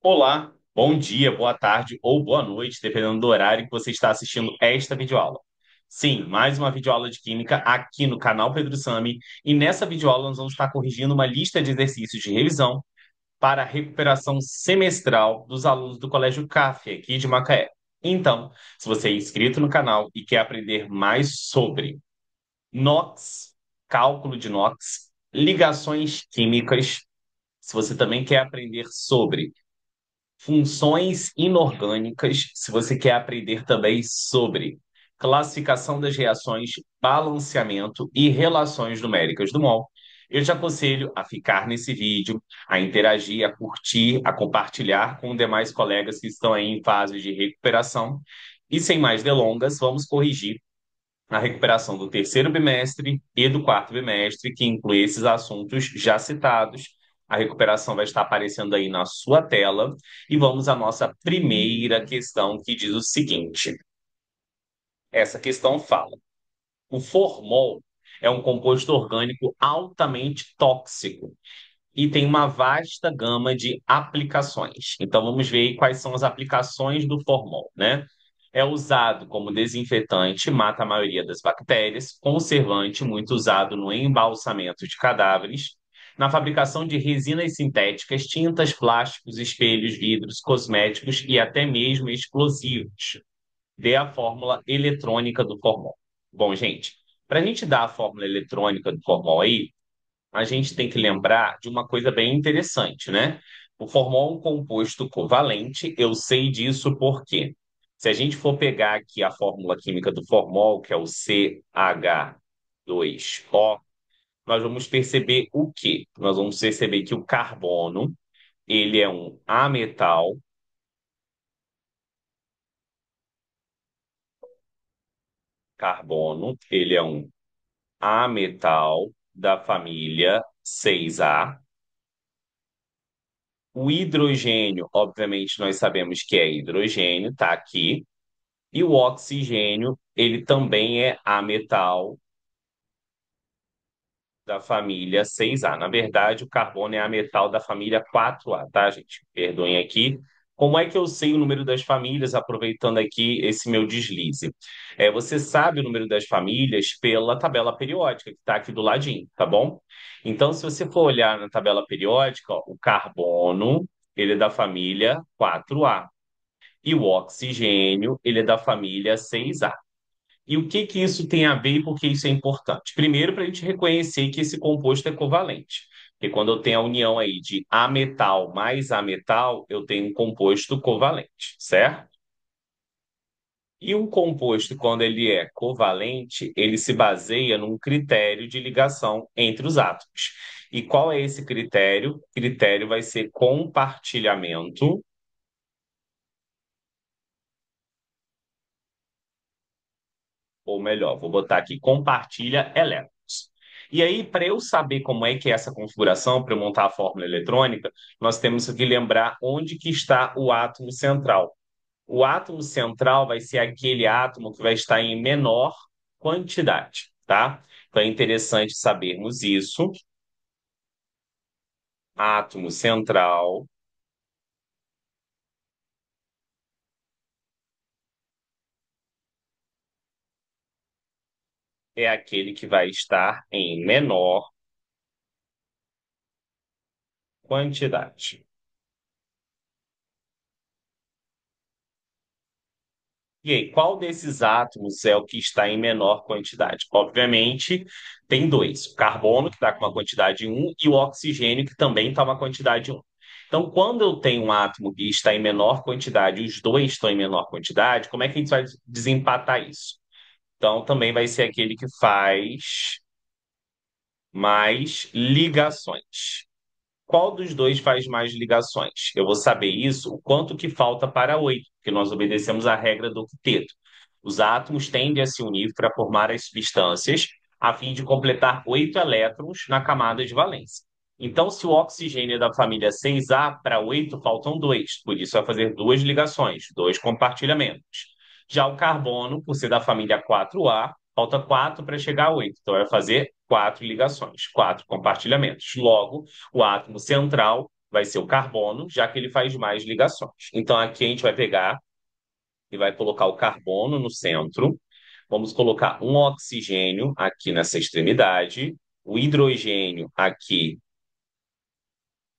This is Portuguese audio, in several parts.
Olá, bom dia, boa tarde ou boa noite, dependendo do horário que você está assistindo esta videoaula. Sim, mais uma videoaula de Química aqui no canal Pedro Sami, e nessa videoaula nós vamos estar corrigindo uma lista de exercícios de revisão para a recuperação semestral dos alunos do Colégio CAF, aqui de Macaé. Então, se você é inscrito no canal e quer aprender mais sobre NOx, cálculo de NOx, ligações químicas, se você também quer aprender sobre funções inorgânicas, se você quer aprender também sobre classificação das reações, balanceamento e relações numéricas do mol, eu te aconselho a ficar nesse vídeo, a interagir, a curtir, a compartilhar com demais colegas que estão aí em fase de recuperação. E sem mais delongas, vamos corrigir a recuperação do terceiro bimestre e do quarto bimestre, que inclui esses assuntos já citados. A recuperação vai estar aparecendo aí na sua tela. E vamos à nossa primeira questão, que diz o seguinte: essa questão fala: o formol é um composto orgânico altamente tóxico e tem uma vasta gama de aplicações. Então vamos ver aí quais são as aplicações do formol, né? É usado como desinfetante, mata a maioria das bactérias, conservante, muito usado no embalsamento de cadáveres, na fabricação de resinas sintéticas, tintas, plásticos, espelhos, vidros, cosméticos e até mesmo explosivos. Dê a fórmula eletrônica do formol. Bom, gente, para a gente dar a fórmula eletrônica do formol aí, a gente tem que lembrar de uma coisa bem interessante, né? O formol é um composto covalente, eu sei disso porque se a gente for pegar aqui a fórmula química do formol, que é o CH2O, nós vamos perceber o quê? Nós vamos perceber que o carbono, ele é um ametal, ele é um ametal da família 6A. O hidrogênio, obviamente, nós sabemos que é hidrogênio, tá aqui. E o oxigênio, ele também é ametal da família 6A. Na verdade, o carbono é ametal da família 4A, tá, gente? Perdoem aqui. Como é que eu sei o número das famílias, aproveitando aqui esse meu deslize? Você sabe o número das famílias pela tabela periódica, que está aqui do ladinho, tá bom? Então, se você for olhar na tabela periódica, ó, o carbono, ele é da família 4A. E o oxigênio, ele é da família 6A. E o que que isso tem a ver e por que isso é importante? Primeiro, para a gente reconhecer que esse composto é covalente. Porque quando eu tenho a união aí de ametal mais ametal, eu tenho um composto covalente, certo? E um composto, quando ele é covalente, ele se baseia num critério de ligação entre os átomos. E qual é esse critério? O critério vai ser compartilhamento, ou melhor, vou botar aqui compartilha elétrons. E aí, para eu saber como é que é essa configuração, para eu montar a fórmula eletrônica, nós temos que lembrar onde que está o átomo central. O átomo central vai ser aquele átomo que vai estar em menor quantidade, tá? Então é interessante sabermos isso. Átomo central é aquele que vai estar em menor quantidade. E aí, qual desses átomos é o que está em menor quantidade? Obviamente, tem dois: o carbono, que está com uma quantidade 1, e o oxigênio, que também está uma quantidade 1. Então, quando eu tenho um átomo que está em menor quantidade e os dois estão em menor quantidade, como é que a gente vai desempatar isso? Então, também vai ser aquele que faz mais ligações. Qual dos dois faz mais ligações? Eu vou saber isso, o quanto que falta para 8, porque nós obedecemos a regra do octeto. Os átomos tendem a se unir para formar as substâncias, a fim de completar 8 elétrons na camada de valência. Então, se o oxigênio é da família 6A, para 8 faltam 2, por isso vai fazer duas ligações, dois compartilhamentos. Já o carbono, por ser da família 4A, falta 4 para chegar a 8, então vai fazer 4 ligações, 4 compartilhamentos. Logo, o átomo central vai ser o carbono, já que ele faz mais ligações. Então aqui a gente vai pegar e vai colocar o carbono no centro. Vamos colocar um oxigênio aqui nessa extremidade, o hidrogênio aqui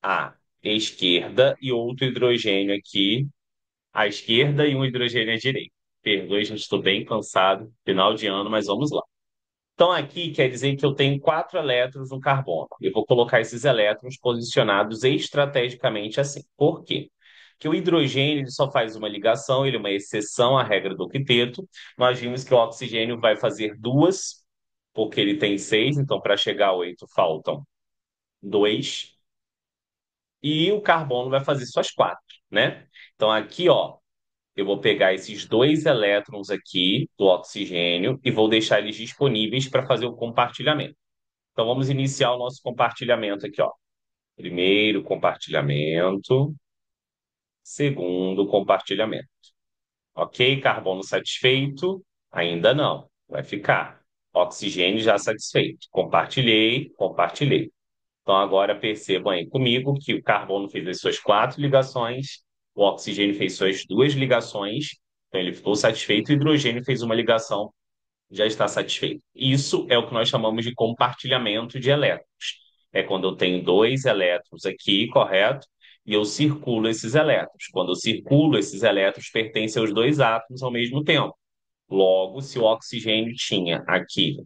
à esquerda e outro hidrogênio aqui à esquerda e um hidrogênio à direita. Perdoe, gente, estou bem cansado, final de ano, mas vamos lá. Então, aqui quer dizer que eu tenho quatro elétrons no carbono. Eu vou colocar esses elétrons posicionados estrategicamente assim. Por quê? Porque o hidrogênio ele só faz uma ligação, ele é uma exceção à regra do octeto. Nós vimos que o oxigênio vai fazer duas, porque ele tem seis, então para chegar a oito faltam dois. E o carbono vai fazer suas quatro, né? Então, aqui, ó, eu vou pegar esses dois elétrons aqui do oxigênio e vou deixar eles disponíveis para fazer o compartilhamento. Então vamos iniciar o nosso compartilhamento aqui, ó. Primeiro compartilhamento, segundo compartilhamento. Ok? Carbono satisfeito? Ainda não. Vai ficar. Oxigênio já satisfeito. Compartilhei, compartilhei. Então agora percebam aí comigo que o carbono fez as suas quatro ligações, o oxigênio fez suas duas ligações, então ele ficou satisfeito, o hidrogênio fez uma ligação, já está satisfeito. Isso é o que nós chamamos de compartilhamento de elétrons. É quando eu tenho dois elétrons aqui, correto? E eu circulo esses elétrons. Quando eu circulo esses elétrons, pertencem aos dois átomos ao mesmo tempo. Logo, se o oxigênio tinha aqui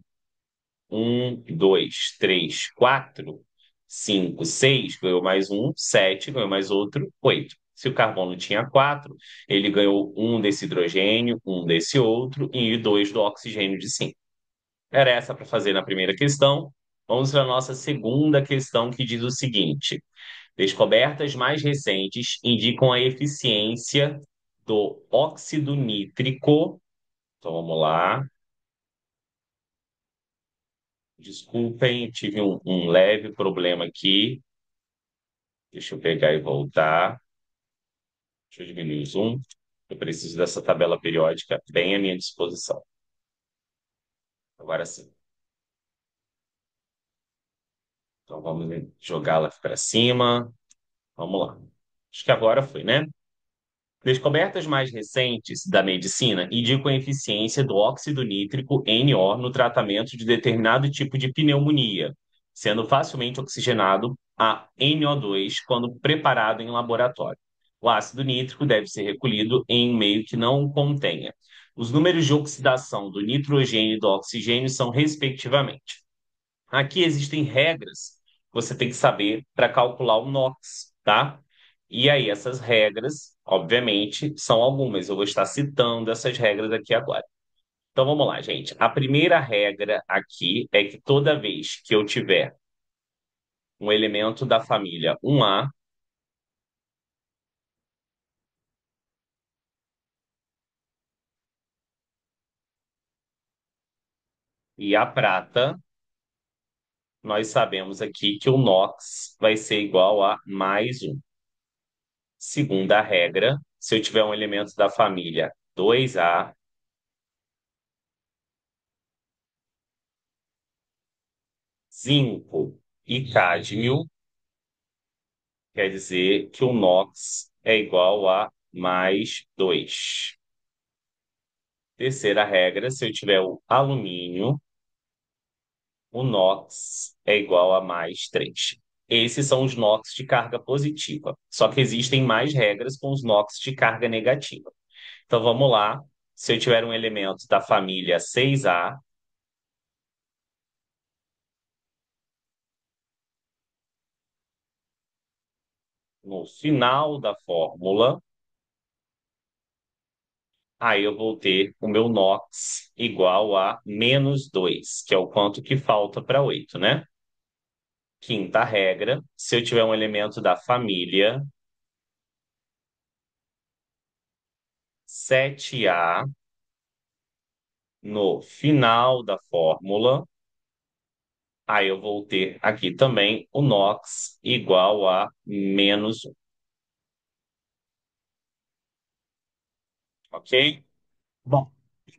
um, dois, três, quatro, cinco, seis, ganhou mais um, sete, ganhou mais outro, oito. Se o carbono tinha quatro, ele ganhou um desse hidrogênio, um desse outro e dois do oxigênio de cinco. Era essa para fazer na primeira questão. Vamos para a nossa segunda questão, que diz o seguinte: descobertas mais recentes indicam a eficiência do óxido nítrico. Então vamos lá. Desculpem, tive um leve problema aqui. Deixa eu pegar e voltar. Deixa eu diminuir o zoom. Eu preciso dessa tabela periódica bem à minha disposição. Agora sim. Então vamos jogá-la para cima. Vamos lá. Acho que agora foi, né? Descobertas mais recentes da medicina indicam a eficiência do óxido nítrico NO no tratamento de determinado tipo de pneumonia, sendo facilmente oxigenado a NO2 quando preparado em laboratório. O ácido nítrico deve ser recolhido em um meio que não o contenha. Os números de oxidação do nitrogênio e do oxigênio são, respectivamente. Aqui existem regras que você tem que saber para calcular o NOx, tá? E aí, essas regras, obviamente, são algumas. Eu vou estar citando essas regras aqui agora. Então, vamos lá, gente. A primeira regra aqui é que toda vez que eu tiver um elemento da família 1A, e a prata, nós sabemos aqui que o NOx vai ser igual a mais um. Segunda regra, se eu tiver um elemento da família 2A, zinco e cádmio, quer dizer que o NOx é igual a mais 2. Terceira regra, se eu tiver o alumínio, o NOx é igual a mais 3. Esses são os NOx de carga positiva. Só que existem mais regras com os NOx de carga negativa. Então vamos lá. Se eu tiver um elemento da família 6A, no final da fórmula, aí eu vou ter o meu NOx igual a menos 2, que é o quanto que falta para 8, né? Quinta regra, se eu tiver um elemento da família 7A no final da fórmula, aí eu vou ter aqui também o NOx igual a menos 1, ok? Bom,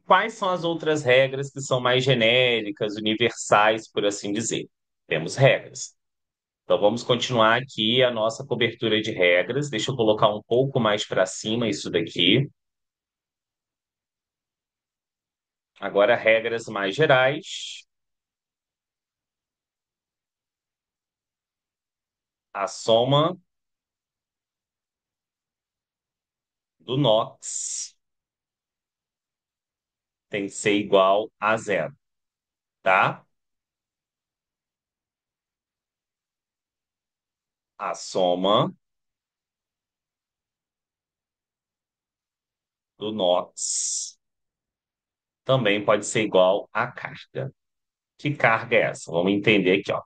quais são as outras regras que são mais genéricas, universais, por assim dizer? Temos regras. Então vamos continuar aqui a nossa cobertura de regras. Deixa eu colocar um pouco mais para cima isso daqui. Agora, regras mais gerais. A soma do NOx tem que ser igual a zero, tá? A soma do NOx também pode ser igual à carga. Que carga é essa? Vamos entender aqui, ó.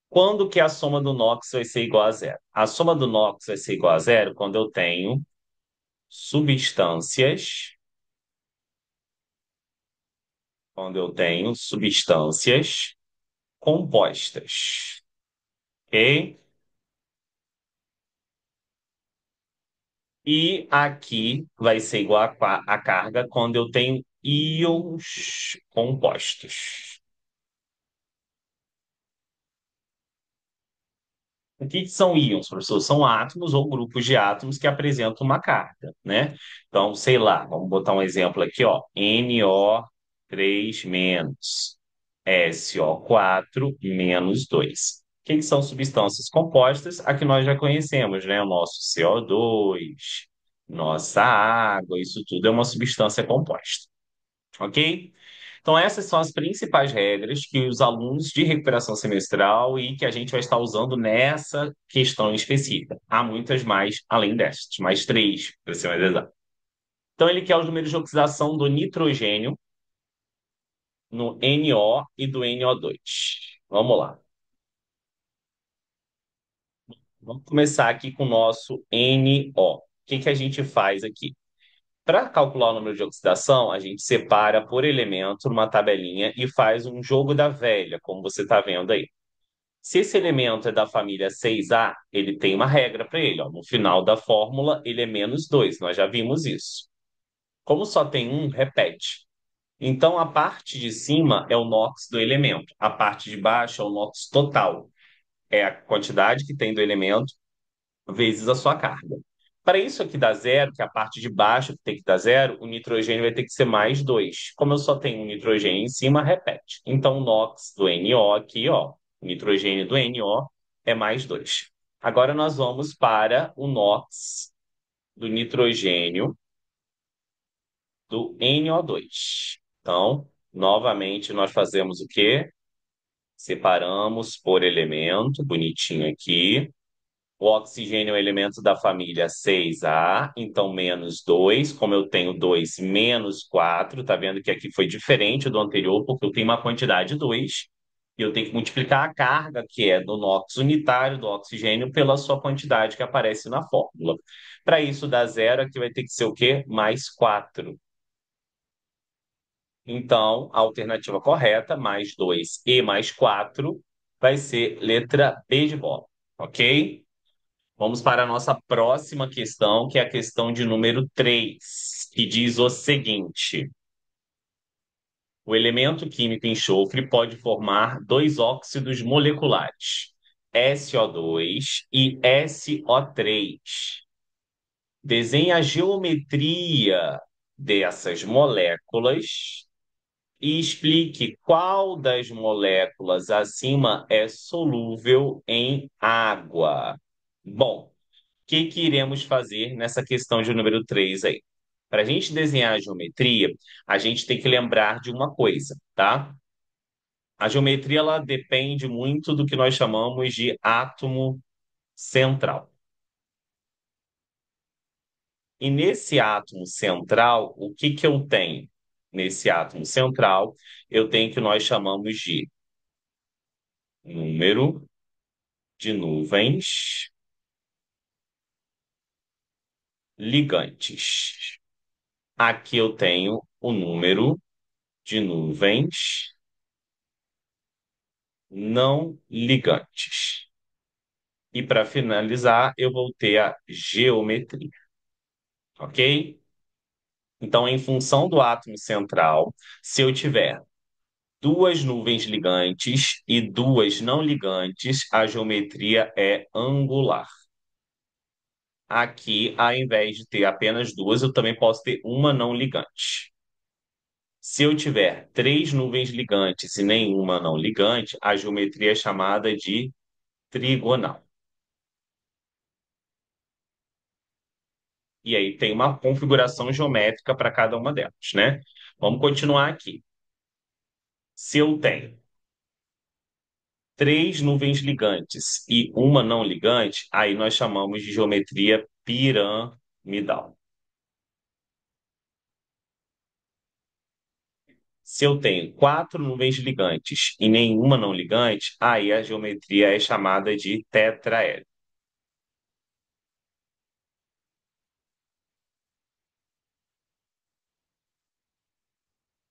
Quando que a soma do NOx vai ser igual a zero? A soma do NOx vai ser igual a zero quando eu tenho substâncias, compostas, ok? E aqui vai ser igual a carga quando eu tenho íons compostos. O que que são íons, professor? São átomos ou grupos de átomos que apresentam uma carga, né? Então, sei lá, vamos botar um exemplo aqui, ó. NO3 menos, SO4 menos 2. O que que são substâncias compostas? A que nós já conhecemos, né? O nosso CO2, nossa água, isso tudo é uma substância composta, ok? Então, essas são as principais regras que os alunos de recuperação semestral e que a gente vai estar usando nessa questão em específica. Há muitas mais além destas, mais três, para ser mais exato. Então, ele quer os números de oxidação do nitrogênio no NO e do NO2. Vamos lá. Vamos começar aqui com o nosso NO. O que que a gente faz aqui? Para calcular o número de oxidação, a gente separa por elemento numa tabelinha e faz um jogo da velha, como você está vendo aí. Se esse elemento é da família 6A, ele tem uma regra para ele. Ó. No final da fórmula, ele é menos 2. Nós já vimos isso. Como só tem um, repete. Então, a parte de cima é o NOx do elemento. A parte de baixo é o NOx total. É a quantidade que tem do elemento vezes a sua carga. Para isso aqui dar zero, que é a parte de baixo que tem que dar zero, o nitrogênio vai ter que ser mais 2. Como eu só tenho um nitrogênio em cima, repete. Então, o NOx do NO aqui, ó, o nitrogênio do NO é mais 2. Agora nós vamos para o NOx do nitrogênio do NO2. Então, novamente, nós fazemos o quê? Separamos por elemento, bonitinho aqui. O oxigênio é um elemento da família 6A, então menos 2. Como eu tenho 2 menos 4, tá vendo que aqui foi diferente do anterior, porque eu tenho uma quantidade 2 e eu tenho que multiplicar a carga, que é do NOx unitário do oxigênio, pela sua quantidade que aparece na fórmula. Para isso dar zero, aqui vai ter que ser o quê? Mais 4. Então, a alternativa correta, mais 2 e mais 4, vai ser letra B de bola, ok? Vamos para a nossa próxima questão, que é a questão de número 3, que diz o seguinte: o elemento químico enxofre pode formar dois óxidos moleculares, SO2 e SO3. Desenhe a geometria dessas moléculas e explique qual das moléculas acima é solúvel em água. Bom, que iremos fazer nessa questão de número 3 aí? Para a gente desenhar a geometria, a gente tem que lembrar de uma coisa, tá? A geometria ela depende muito do que nós chamamos de átomo central. E nesse átomo central, o que que eu tenho? Nesse átomo central, eu tenho o que nós chamamos de número de nuvens ligantes. Aqui eu tenho o número de nuvens não ligantes. E para finalizar, eu vou ter a geometria, ok? Então, em função do átomo central, se eu tiver duas nuvens ligantes e duas não ligantes, a geometria é angular. Aqui, ao invés de ter apenas duas, eu também posso ter uma não ligante. Se eu tiver três nuvens ligantes e nenhuma não ligante, a geometria é chamada de trigonal. E aí tem uma configuração geométrica para cada uma delas, né? Vamos continuar aqui. Se eu tenho três nuvens ligantes e uma não ligante, aí nós chamamos de geometria piramidal. Se eu tenho quatro nuvens ligantes e nenhuma não ligante, aí a geometria é chamada de tetraédro.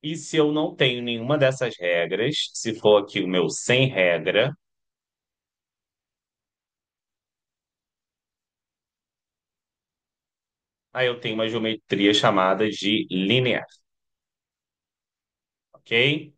E se eu não tenho nenhuma dessas regras, se for aqui o meu sem regra, aí eu tenho uma geometria chamada de linear, ok?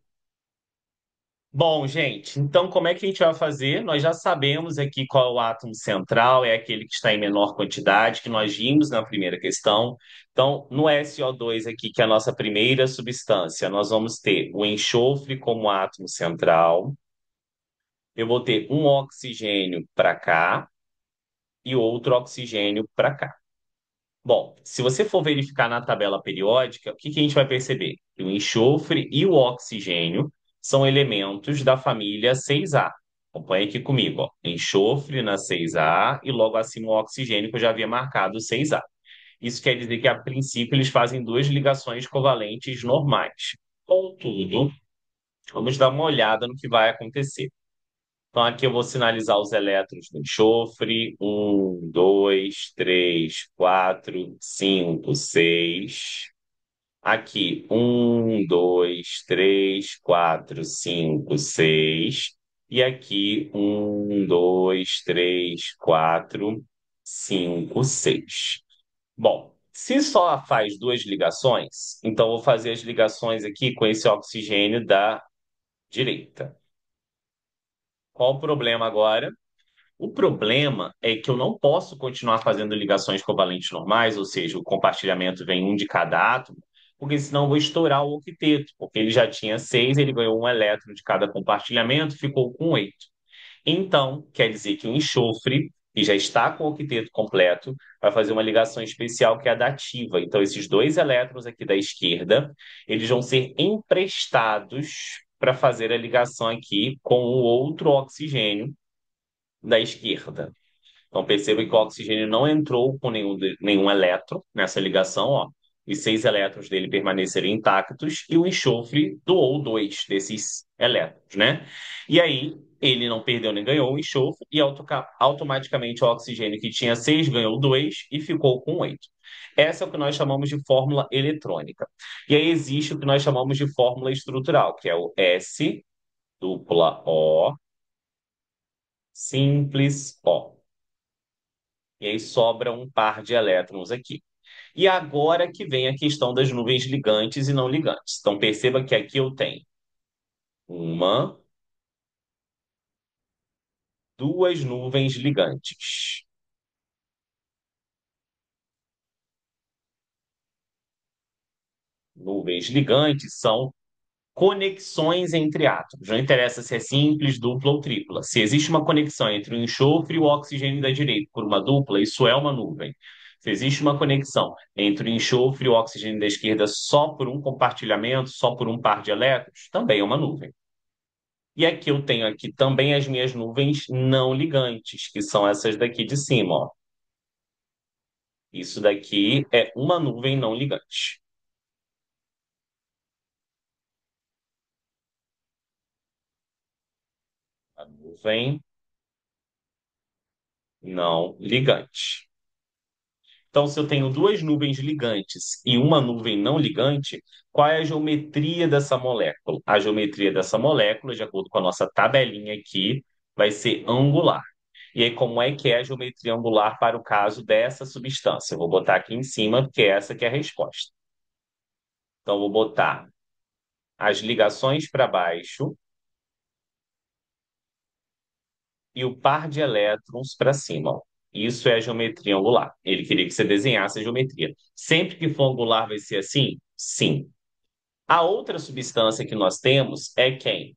Bom, gente, então como é que a gente vai fazer? Nós já sabemos aqui qual é o átomo central, é aquele que está em menor quantidade, que nós vimos na primeira questão. Então, no SO2 aqui, que é a nossa primeira substância, nós vamos ter o enxofre como átomo central. Eu vou ter um oxigênio para cá e outro oxigênio para cá. Bom, se você for verificar na tabela periódica, o que que a gente vai perceber? Que o enxofre e o oxigênio são elementos da família 6A. Acompanhe aqui comigo, ó. Enxofre na 6A e logo acima o oxigênio, que eu já havia marcado 6A. Isso quer dizer que, a princípio, eles fazem duas ligações covalentes normais. Contudo, vamos dar uma olhada no que vai acontecer. Então, aqui eu vou sinalizar os elétrons do enxofre. Um, dois, três, quatro, cinco, seis. Aqui, um, dois, três, quatro, cinco, seis. E aqui, um, dois, três, quatro, cinco, seis. Bom, se só faz duas ligações, então eu vou fazer as ligações aqui com esse oxigênio da direita. Qual o problema agora? O problema é que eu não posso continuar fazendo ligações covalentes normais, ou seja, o compartilhamento vem um de cada átomo, porque senão eu vou estourar o octeto, porque ele já tinha seis, ele ganhou um elétron de cada compartilhamento, ficou com oito. Então, quer dizer que o enxofre, que já está com o octeto completo, vai fazer uma ligação especial que é a dativa. Então, esses dois elétrons aqui da esquerda, eles vão ser emprestados para fazer a ligação aqui com o outro oxigênio da esquerda. Então perceba que o oxigênio não entrou com nenhum elétron nessa ligação, ó. Os seis elétrons dele permaneceram intactos e o enxofre doou dois desses elétrons, né? E aí ele não perdeu nem ganhou o enxofre e automaticamente o oxigênio que tinha seis ganhou dois e ficou com oito. Essa é o que nós chamamos de fórmula eletrônica. E aí existe o que nós chamamos de fórmula estrutural, que é o S dupla O simples O. E aí sobra um par de elétrons aqui. E agora que vem a questão das nuvens ligantes e não ligantes. Então perceba que aqui eu tenho uma, duas nuvens ligantes. Nuvens ligantes são conexões entre átomos. Não interessa se é simples, dupla ou tripla. Se existe uma conexão entre o enxofre e o oxigênio da direita por uma dupla, isso é uma nuvem. Se existe uma conexão entre o enxofre e o oxigênio da esquerda só por um compartilhamento, só por um par de elétrons, também é uma nuvem. E aqui eu tenho aqui também as minhas nuvens não ligantes, que são essas daqui de cima, ó. Isso daqui é uma nuvem não ligante. A nuvem não ligante. Então, se eu tenho duas nuvens ligantes e uma nuvem não ligante, qual é a geometria dessa molécula? A geometria dessa molécula, de acordo com a nossa tabelinha aqui, vai ser angular. E aí, como é que é a geometria angular para o caso dessa substância? Eu vou botar aqui em cima, porque essa que é a resposta. Então, eu vou botar as ligações para baixo e o par de elétrons para cima. Ó. Isso é a geometria angular. Ele queria que você desenhasse a geometria. Sempre que for angular vai ser assim? Sim. A outra substância que nós temos é quem?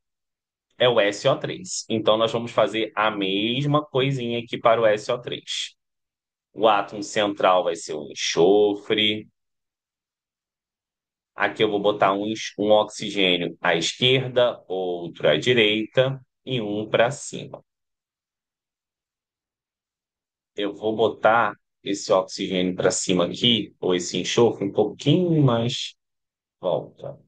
É o SO3. Então, nós vamos fazer a mesma coisinha aqui para o SO3. O átomo central vai ser o enxofre. Aqui eu vou botar um oxigênio à esquerda, outro à direita e um para cima. Eu vou botar esse oxigênio para cima aqui, ou esse enxofre, um pouquinho mais volta.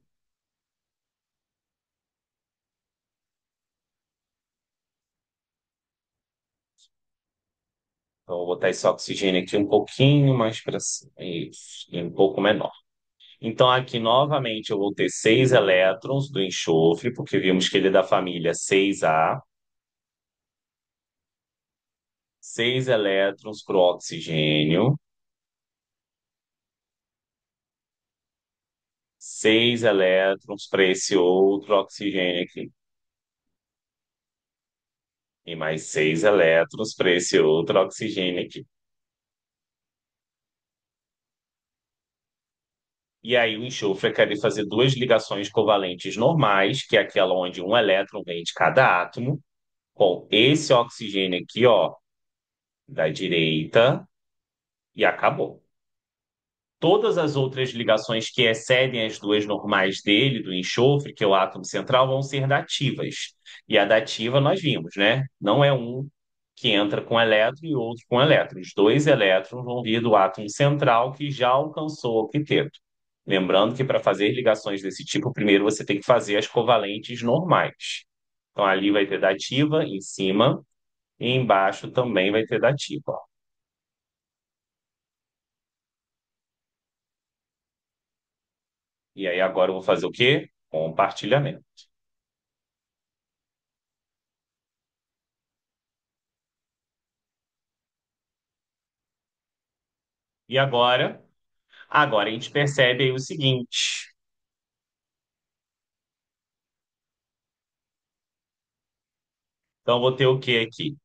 Então, eu vou botar esse oxigênio aqui um pouquinho mais para cima. Isso, e um pouco menor. Então, aqui novamente eu vou ter 6 elétrons do enxofre, porque vimos que ele é da família 6A. 6 elétrons para o oxigênio. 6 elétrons para esse outro oxigênio aqui. E mais 6 elétrons para esse outro oxigênio aqui. E aí o enxofre quer fazer duas ligações covalentes normais, que é aquela onde um elétron vem de cada átomo, com esse oxigênio aqui, ó, da direita, e acabou. Todas as outras ligações que excedem as duas normais dele, do enxofre, que é o átomo central, vão ser dativas. E a dativa nós vimos, né? Não é um que entra com elétron e outro com elétron. Os dois elétrons vão vir do átomo central que já alcançou o octeto. Lembrando que para fazer ligações desse tipo, primeiro você tem que fazer as covalentes normais. Então ali vai ter dativa em cima e embaixo também vai ter dativa. Ó. E aí agora eu vou fazer o quê? Compartilhamento. E agora? Agora a gente percebe aí o seguinte. Então, eu vou ter o que aqui?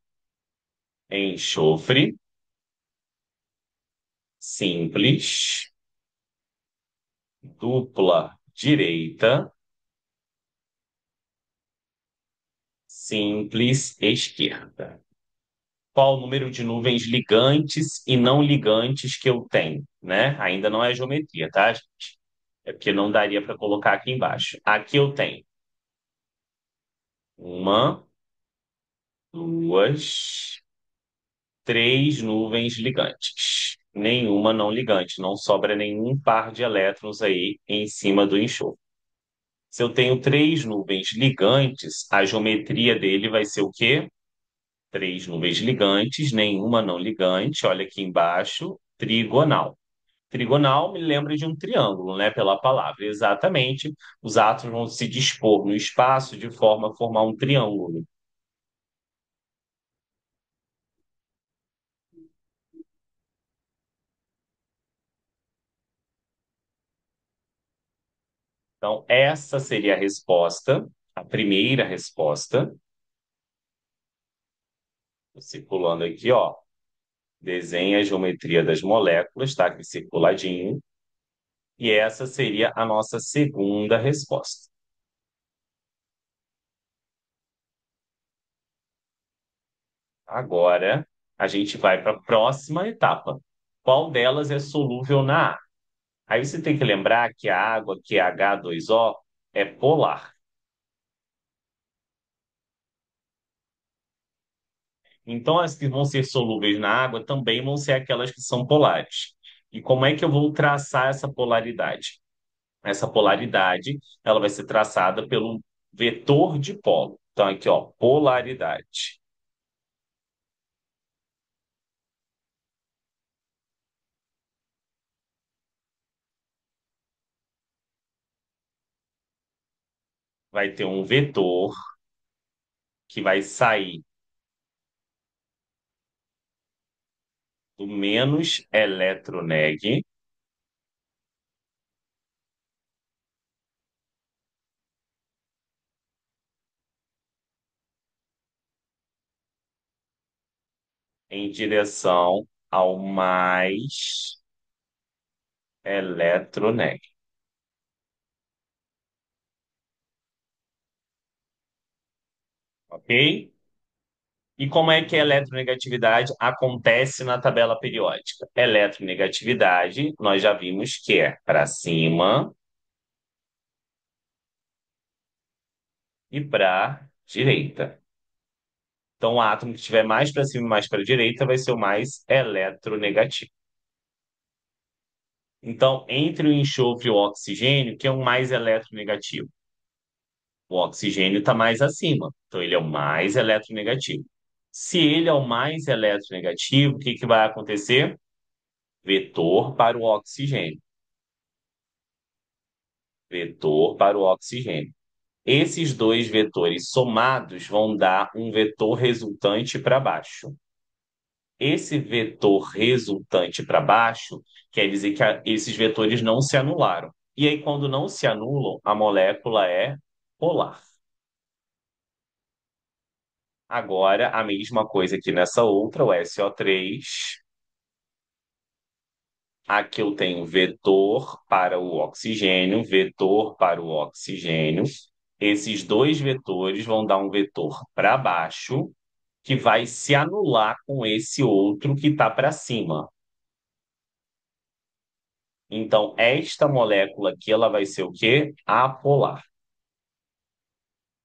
Enxofre simples, dupla direita, simples esquerda. Qual o número de nuvens ligantes e não ligantes que eu tenho, né? Ainda não é geometria, tá, gente? É porque não daria para colocar aqui embaixo. Aqui eu tenho uma, duas, 3 nuvens ligantes. Nenhuma não ligante, não sobra nenhum par de elétrons aí em cima do enxofre. Se eu tenho 3 nuvens ligantes, a geometria dele vai ser o quê? 3 nuvens ligantes, nenhuma não ligante, olha aqui embaixo, trigonal. Trigonal me lembra de um triângulo, né? Pela palavra. Exatamente, os átomos vão se dispor no espaço de forma a formar um triângulo. Então, essa seria a resposta, a primeira resposta. Circulando aqui, ó. Desenha a geometria das moléculas, tá aqui circuladinho. E essa seria a nossa segunda resposta. Agora, a gente vai para a próxima etapa. Qual delas é solúvel na água? Aí você tem que lembrar que a água, que é H2O, é polar. Então, as que vão ser solúveis na água também vão ser aquelas que são polares. E como é que eu vou traçar essa polaridade? Essa polaridade, ela vai ser traçada pelo vetor de polo. Então, aqui, ó, polaridade. Vai ter um vetor que vai sair do menos eletroneg em direção ao mais eletronégativo, ok? E como é que a eletronegatividade acontece na tabela periódica? Eletronegatividade, nós já vimos que é para cima e para direita. Então, o átomo que estiver mais para cima e mais para a direita vai ser o mais eletronegativo. Então, entre o enxofre e o oxigênio, que é o mais eletronegativo? O oxigênio está mais acima, então ele é o mais eletronegativo. Se ele é o mais eletronegativo, o que que vai acontecer? Vetor para o oxigênio. Vetor para o oxigênio. Esses dois vetores somados vão dar um vetor resultante para baixo. Esse vetor resultante para baixo quer dizer que esses vetores não se anularam. E aí, quando não se anulam, a molécula é polar. Agora, a mesma coisa aqui nessa outra, o SO3. Aqui eu tenho vetor para o oxigênio, vetor para o oxigênio. Esses dois vetores vão dar um vetor para baixo, que vai se anular com esse outro que está para cima. Então, esta molécula aqui, ela vai ser o quê? Apolar.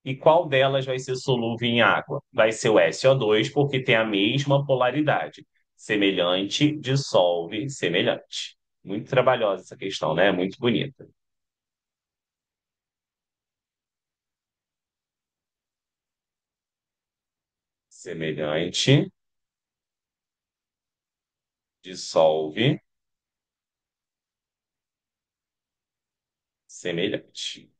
E qual delas vai ser solúvel em água? Vai ser o SO2, porque tem a mesma polaridade. Semelhante, dissolve, semelhante. Muito trabalhosa essa questão, né? Muito bonita. Semelhante, dissolve, semelhante.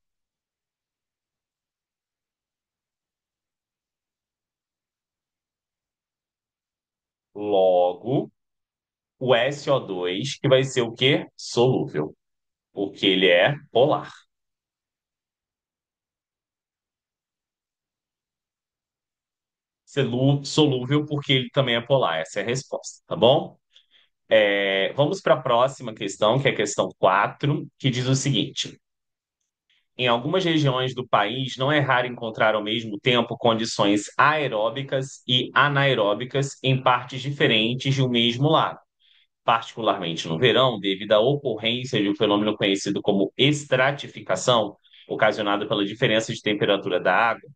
Logo, o SO2, que vai ser o quê? Solúvel, porque ele é polar. Solúvel porque ele também é polar. Essa é a resposta, tá bom? Vamos para a próxima questão, que é a questão 4, que diz o seguinte: em algumas regiões do país, não é raro encontrar ao mesmo tempo condições aeróbicas e anaeróbicas em partes diferentes de um mesmo lago, particularmente no verão, devido à ocorrência de um fenômeno conhecido como estratificação, ocasionado pela diferença de temperatura da água.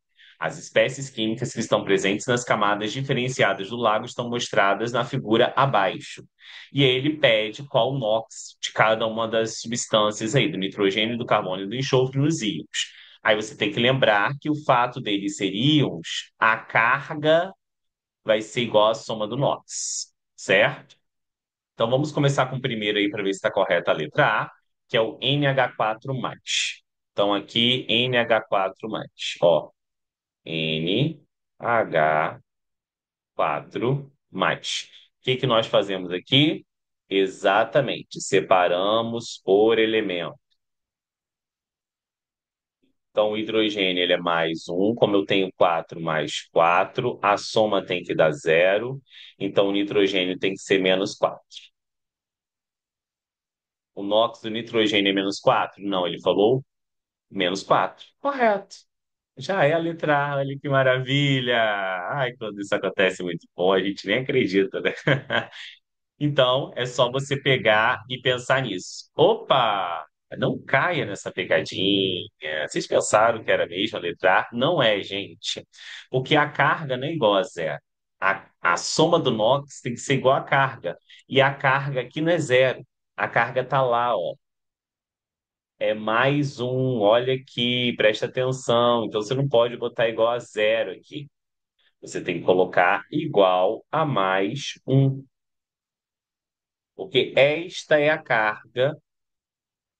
As espécies químicas que estão presentes nas camadas diferenciadas do lago estão mostradas na figura abaixo. E aí ele pede qual o NOx de cada uma das substâncias aí, do nitrogênio, do carbono e do enxofre nos íons. Aí você tem que lembrar que o fato deles ser íons, a carga vai ser igual à soma do NOx, certo? Então vamos começar com o primeiro aí para ver se está correta a letra A, que é o NH4+. Então aqui NH4+. Ó, NH4+. O que que nós fazemos aqui? Exatamente, separamos por elemento. Então, o hidrogênio ele é mais um, como eu tenho 4 mais 4, a soma tem que dar zero, então o nitrogênio tem que ser menos 4. O NOx do nitrogênio é menos 4? Não, ele falou menos 4. Correto. Já é a letra A, olha que maravilha! Ai, quando isso acontece é muito bom, a gente nem acredita, né? Então, é só você pegar e pensar nisso. Opa! Não caia nessa pegadinha. Vocês pensaram que era mesmo a letra A? Não é, gente. Porque a carga não é igual a zero. A soma do NOx tem que ser igual à carga. E a carga aqui não é zero. A carga está lá, ó. É mais um, olha aqui, presta atenção. Então você não pode botar igual a zero aqui. Você tem que colocar igual a mais um, porque esta é a carga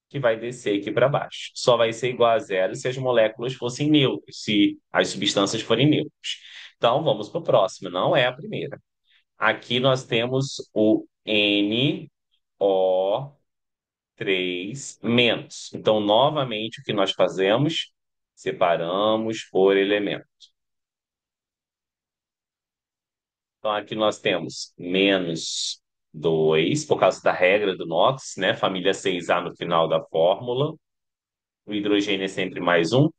que vai descer aqui para baixo. Só vai ser igual a zero se as moléculas fossem neutras, se as substâncias forem neutras. Então vamos para o próximo, não é a primeira. Aqui nós temos o NO3 menos. Então, novamente, o que nós fazemos? Separamos por elemento. Então, aqui nós temos menos 2 por causa da regra do NOx, né? Família 6A no final da fórmula. O hidrogênio é sempre mais um.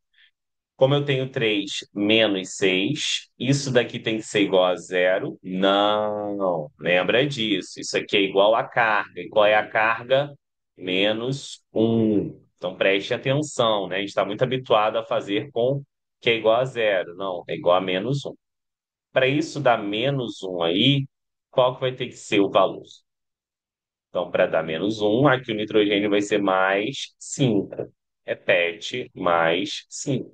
Como eu tenho 3 menos 6, isso daqui tem que ser igual a zero? Não, lembra disso. Isso aqui é igual a carga. E qual é a carga? Menos um. Então preste atenção, né? A gente está muito habituado a fazer com que é igual a zero. Não, é igual a menos um. Para isso dar menos um aí, qual que vai ter que ser o valor? Então, para dar menos um, aqui o nitrogênio vai ser mais 5. Repete, mais 5.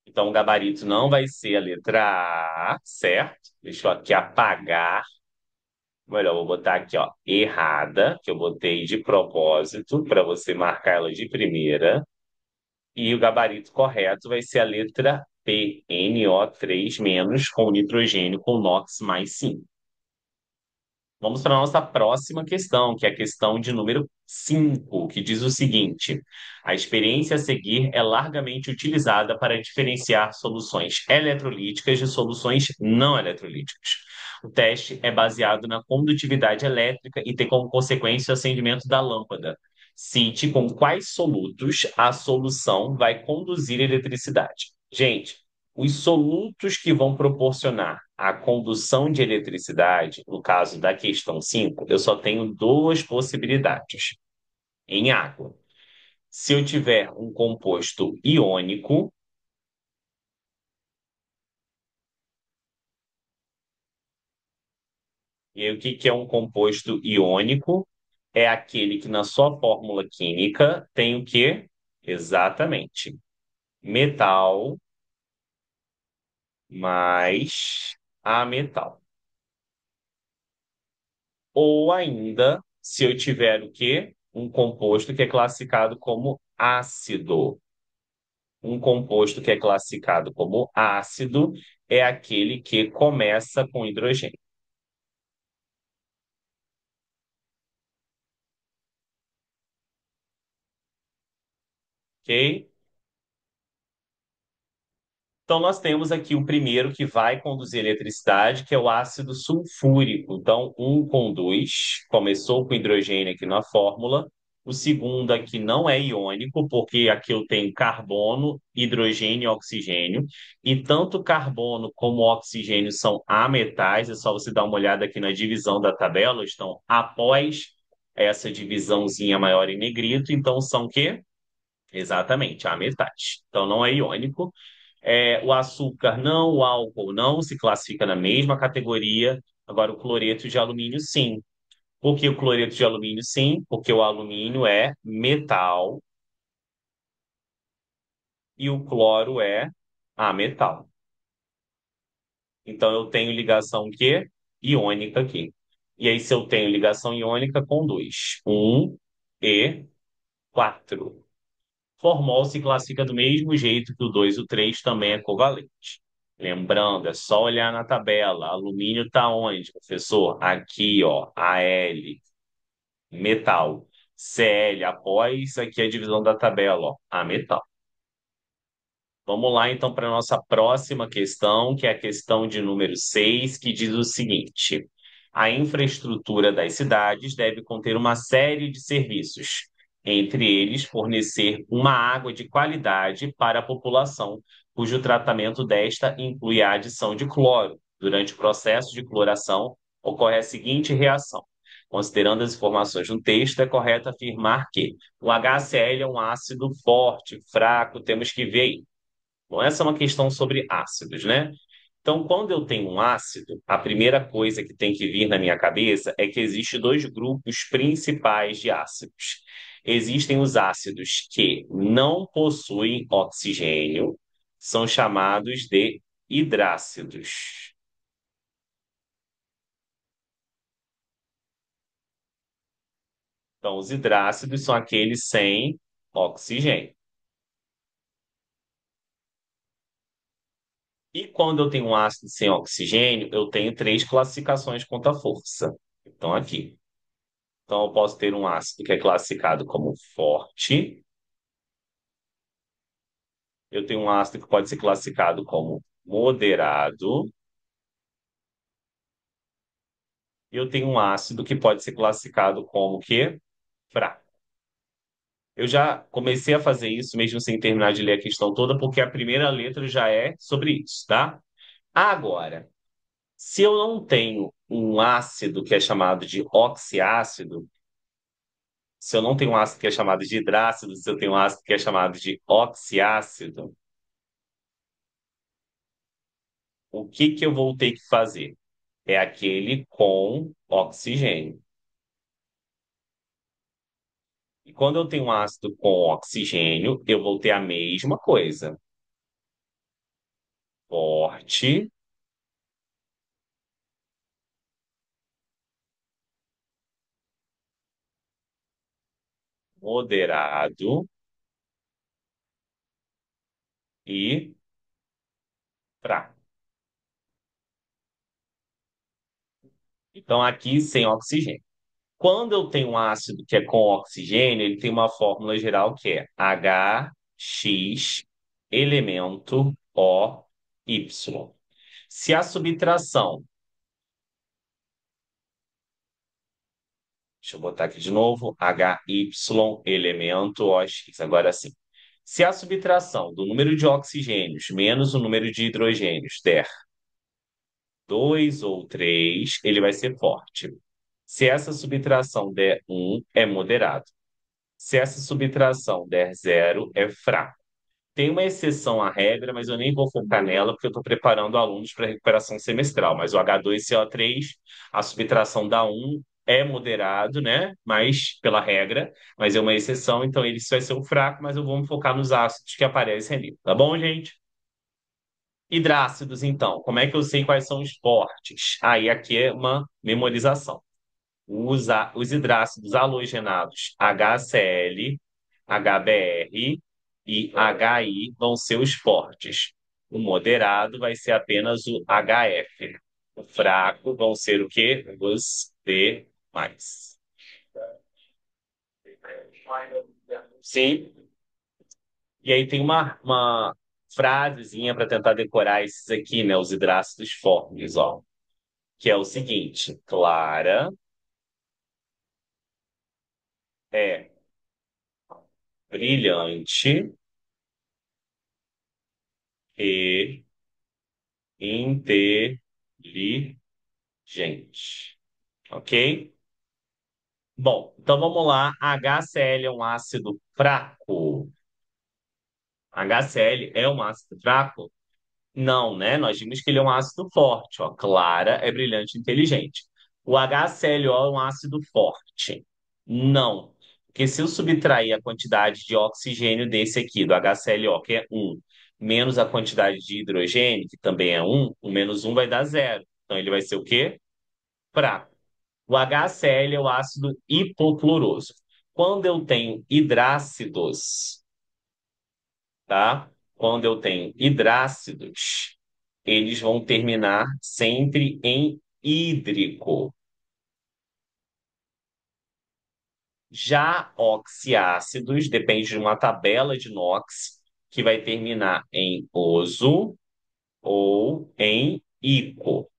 Então, o gabarito não vai ser a letra A, certo? Deixa eu aqui apagar. Melhor, vou botar aqui, ó, errada, que eu botei de propósito para você marcar ela de primeira. E o gabarito correto vai ser a letra P, NO3 menos, com nitrogênio com NOx mais 5. Vamos para a nossa próxima questão, que é a questão de número 5, que diz o seguinte: a experiência a seguir é largamente utilizada para diferenciar soluções eletrolíticas de soluções não eletrolíticas. O teste é baseado na condutividade elétrica e tem como consequência o acendimento da lâmpada. Cite com quais solutos a solução vai conduzir eletricidade. Gente, os solutos que vão proporcionar a condução de eletricidade, no caso da questão 5, eu só tenho duas possibilidades. Em água, se eu tiver um composto iônico, e aí o que que é um composto iônico? É aquele que na sua fórmula química tem o quê? Exatamente. Metal mais ametal. Ou ainda, se eu tiver o quê? Um composto que é classificado como ácido. Um composto que é classificado como ácido é aquele que começa com hidrogênio, ok? Então, nós temos aqui o primeiro que vai conduzir eletricidade, que é o ácido sulfúrico. Então, um conduz, começou com hidrogênio aqui na fórmula. O segundo aqui não é iônico, porque aqui eu tenho carbono, hidrogênio e oxigênio. E tanto carbono como oxigênio são ametais. É só você dar uma olhada aqui na divisão da tabela. Estão após essa divisãozinha maior em negrito. Então, são o quê? Exatamente, ametais. Então, não é iônico. O açúcar não, o álcool não se classifica na mesma categoria. Agora, o cloreto de alumínio, sim. Por que o cloreto de alumínio, sim? Porque o alumínio é metal e o cloro é ametal. Então, eu tenho ligação o quê? Iônica aqui. E aí, se eu tenho ligação iônica, com dois. Um e quatro. Formol se classifica do mesmo jeito que o 2 e o 3 também é covalente. Lembrando, é só olhar na tabela. Alumínio está onde, professor? Aqui, ó, Al, metal. Cl, após aqui a divisão da tabela, ó, a metal. Vamos lá, então, para a nossa próxima questão, que é a questão de número 6, que diz o seguinte: a infraestrutura das cidades deve conter uma série de serviços, entre eles fornecer uma água de qualidade para a população, cujo tratamento desta inclui a adição de cloro. Durante o processo de cloração, ocorre a seguinte reação. Considerando as informações no texto, é correto afirmar que o HCl é um ácido forte, fraco, temos que ver aí. Bom, essa é uma questão sobre ácidos, né? Então, quando eu tenho um ácido, a primeira coisa que tem que vir na minha cabeça é que existem dois grupos principais de ácidos. Existem os ácidos que não possuem oxigênio, são chamados de hidrácidos. Então, os hidrácidos são aqueles sem oxigênio. E quando eu tenho um ácido sem oxigênio, eu tenho três classificações quanto à força. Então, aqui. Então, eu posso ter um ácido que é classificado como forte. Eu tenho um ácido que pode ser classificado como moderado, e eu tenho um ácido que pode ser classificado como que fraco. Eu já comecei a fazer isso mesmo sem terminar de ler a questão toda, porque a primeira letra já é sobre isso, tá? Agora, se eu não tenho um ácido que é chamado de oxiácido, se eu não tenho um ácido que é chamado de hidrácido, se eu tenho um ácido que é chamado de oxiácido, o que que eu vou ter que fazer? É aquele com oxigênio. E quando eu tenho um ácido com oxigênio, eu vou ter a mesma coisa. Forte, moderado e fraco. Então, aqui sem oxigênio. Quando eu tenho um ácido que é com oxigênio, ele tem uma fórmula geral que é HX elemento OY. Se a subtração, deixa eu botar aqui de novo, HY elemento OX, agora sim. Se a subtração do número de oxigênios menos o número de hidrogênios der 2 ou 3, ele vai ser forte. Se essa subtração der um, é moderado. Se essa subtração der zero, é fraco. Tem uma exceção à regra, mas eu nem vou focar nela, porque eu estou preparando alunos para recuperação semestral. Mas o H2CO3, a subtração dá um, é moderado, né? Mas pela regra, mas é uma exceção, então ele vai ser o fraco, mas eu vou me focar nos ácidos que aparecem ali. Tá bom, gente? Hidrácidos, então. Como é que eu sei quais são os fortes? Aí aqui é uma memorização. Os hidrácidos halogenados HCl, HBr e HI vão ser os fortes. O moderado vai ser apenas o HF. O fraco vão ser o quê? Os D+. Sim. E aí tem uma frasezinha para tentar decorar esses aqui, né? Os hidrácidos fortes, ó. Que é o seguinte: Clara é brilhante e inteligente. Ok? Bom, então vamos lá. HCl é um ácido fraco. HCl é um ácido fraco? Não, né? Nós vimos que ele é um ácido forte. Ó. Clara é brilhante e inteligente. O HClO é um ácido forte? Não. Porque se eu subtrair a quantidade de oxigênio desse aqui, do HClO, que é um, menos a quantidade de hidrogênio, que também é um, o menos um vai dar zero. Então ele vai ser o quê? Fraco. O HCl é o ácido hipocloroso. Quando eu tenho hidrácidos, tá? Quando eu tenho hidrácidos, eles vão terminar sempre em hídrico. Já oxiácidos, depende de uma tabela de NOx, que vai terminar em oso ou em ico.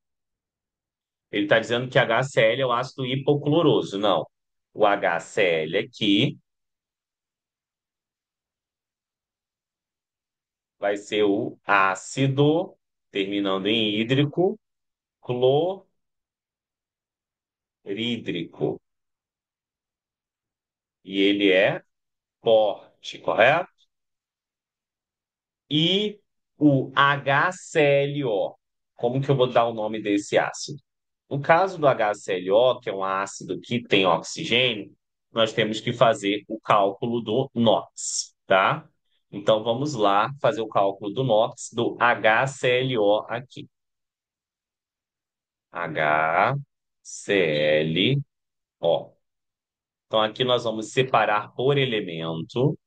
Ele está dizendo que HCl é o ácido hipocloroso. Não. O HCl aqui vai ser o ácido, terminando em hídrico, clorídrico. E ele é forte, correto? E o HClO. Como que eu vou dar o nome desse ácido? No caso do HClO, que é um ácido que tem oxigênio, nós temos que fazer o cálculo do NOx, tá? Então vamos lá fazer o cálculo do NOx do HClO aqui. HClO. Então aqui nós vamos separar por elemento.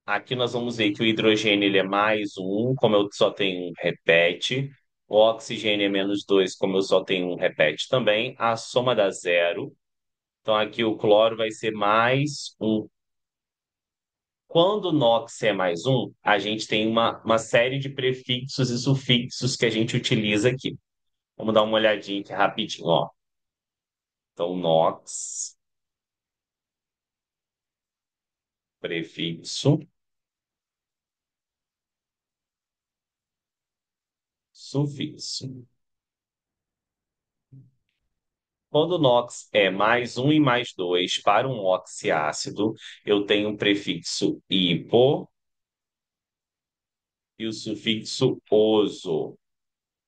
Aqui nós vamos ver que o hidrogênio ele é mais um, como eu só tenho um, repete. O oxigênio é -2, como eu só tenho um, repete também. A soma dá zero. Então aqui o cloro vai ser mais 1. Quando o NOx é mais 1, a gente tem uma série de prefixos e sufixos que a gente utiliza aqui. Vamos dar uma olhadinha aqui rapidinho, ó. Então, NOx, prefixo, sufixo. Quando o NOx é mais 1 e mais 2 para um oxiácido, eu tenho um prefixo hipo e o sufixo oso.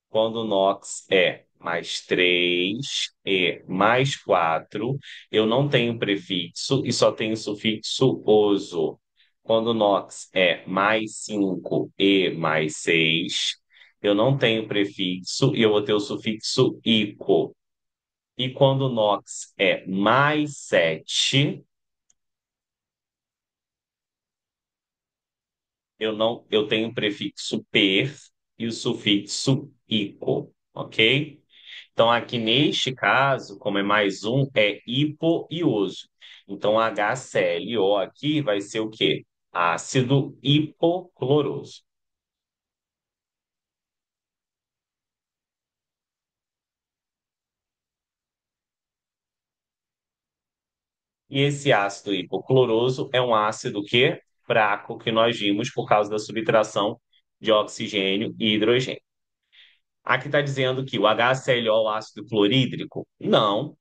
Quando o NOx é mais 3 e mais 4, eu não tenho prefixo e só tenho sufixo oso. Quando o NOx é mais 5 e mais 6, eu não tenho prefixo e eu vou ter o sufixo ico. E quando o NOx é mais 7, eu tenho o prefixo per e o sufixo ico, ok? Então, aqui neste caso, como é mais 1, é hipoioso. Então, HClO aqui vai ser o quê? Ácido hipocloroso. E esse ácido hipocloroso é um ácido que fraco que nós vimos por causa da subtração de oxigênio e hidrogênio. Aqui está dizendo que o HClO, o ácido clorídrico? Não.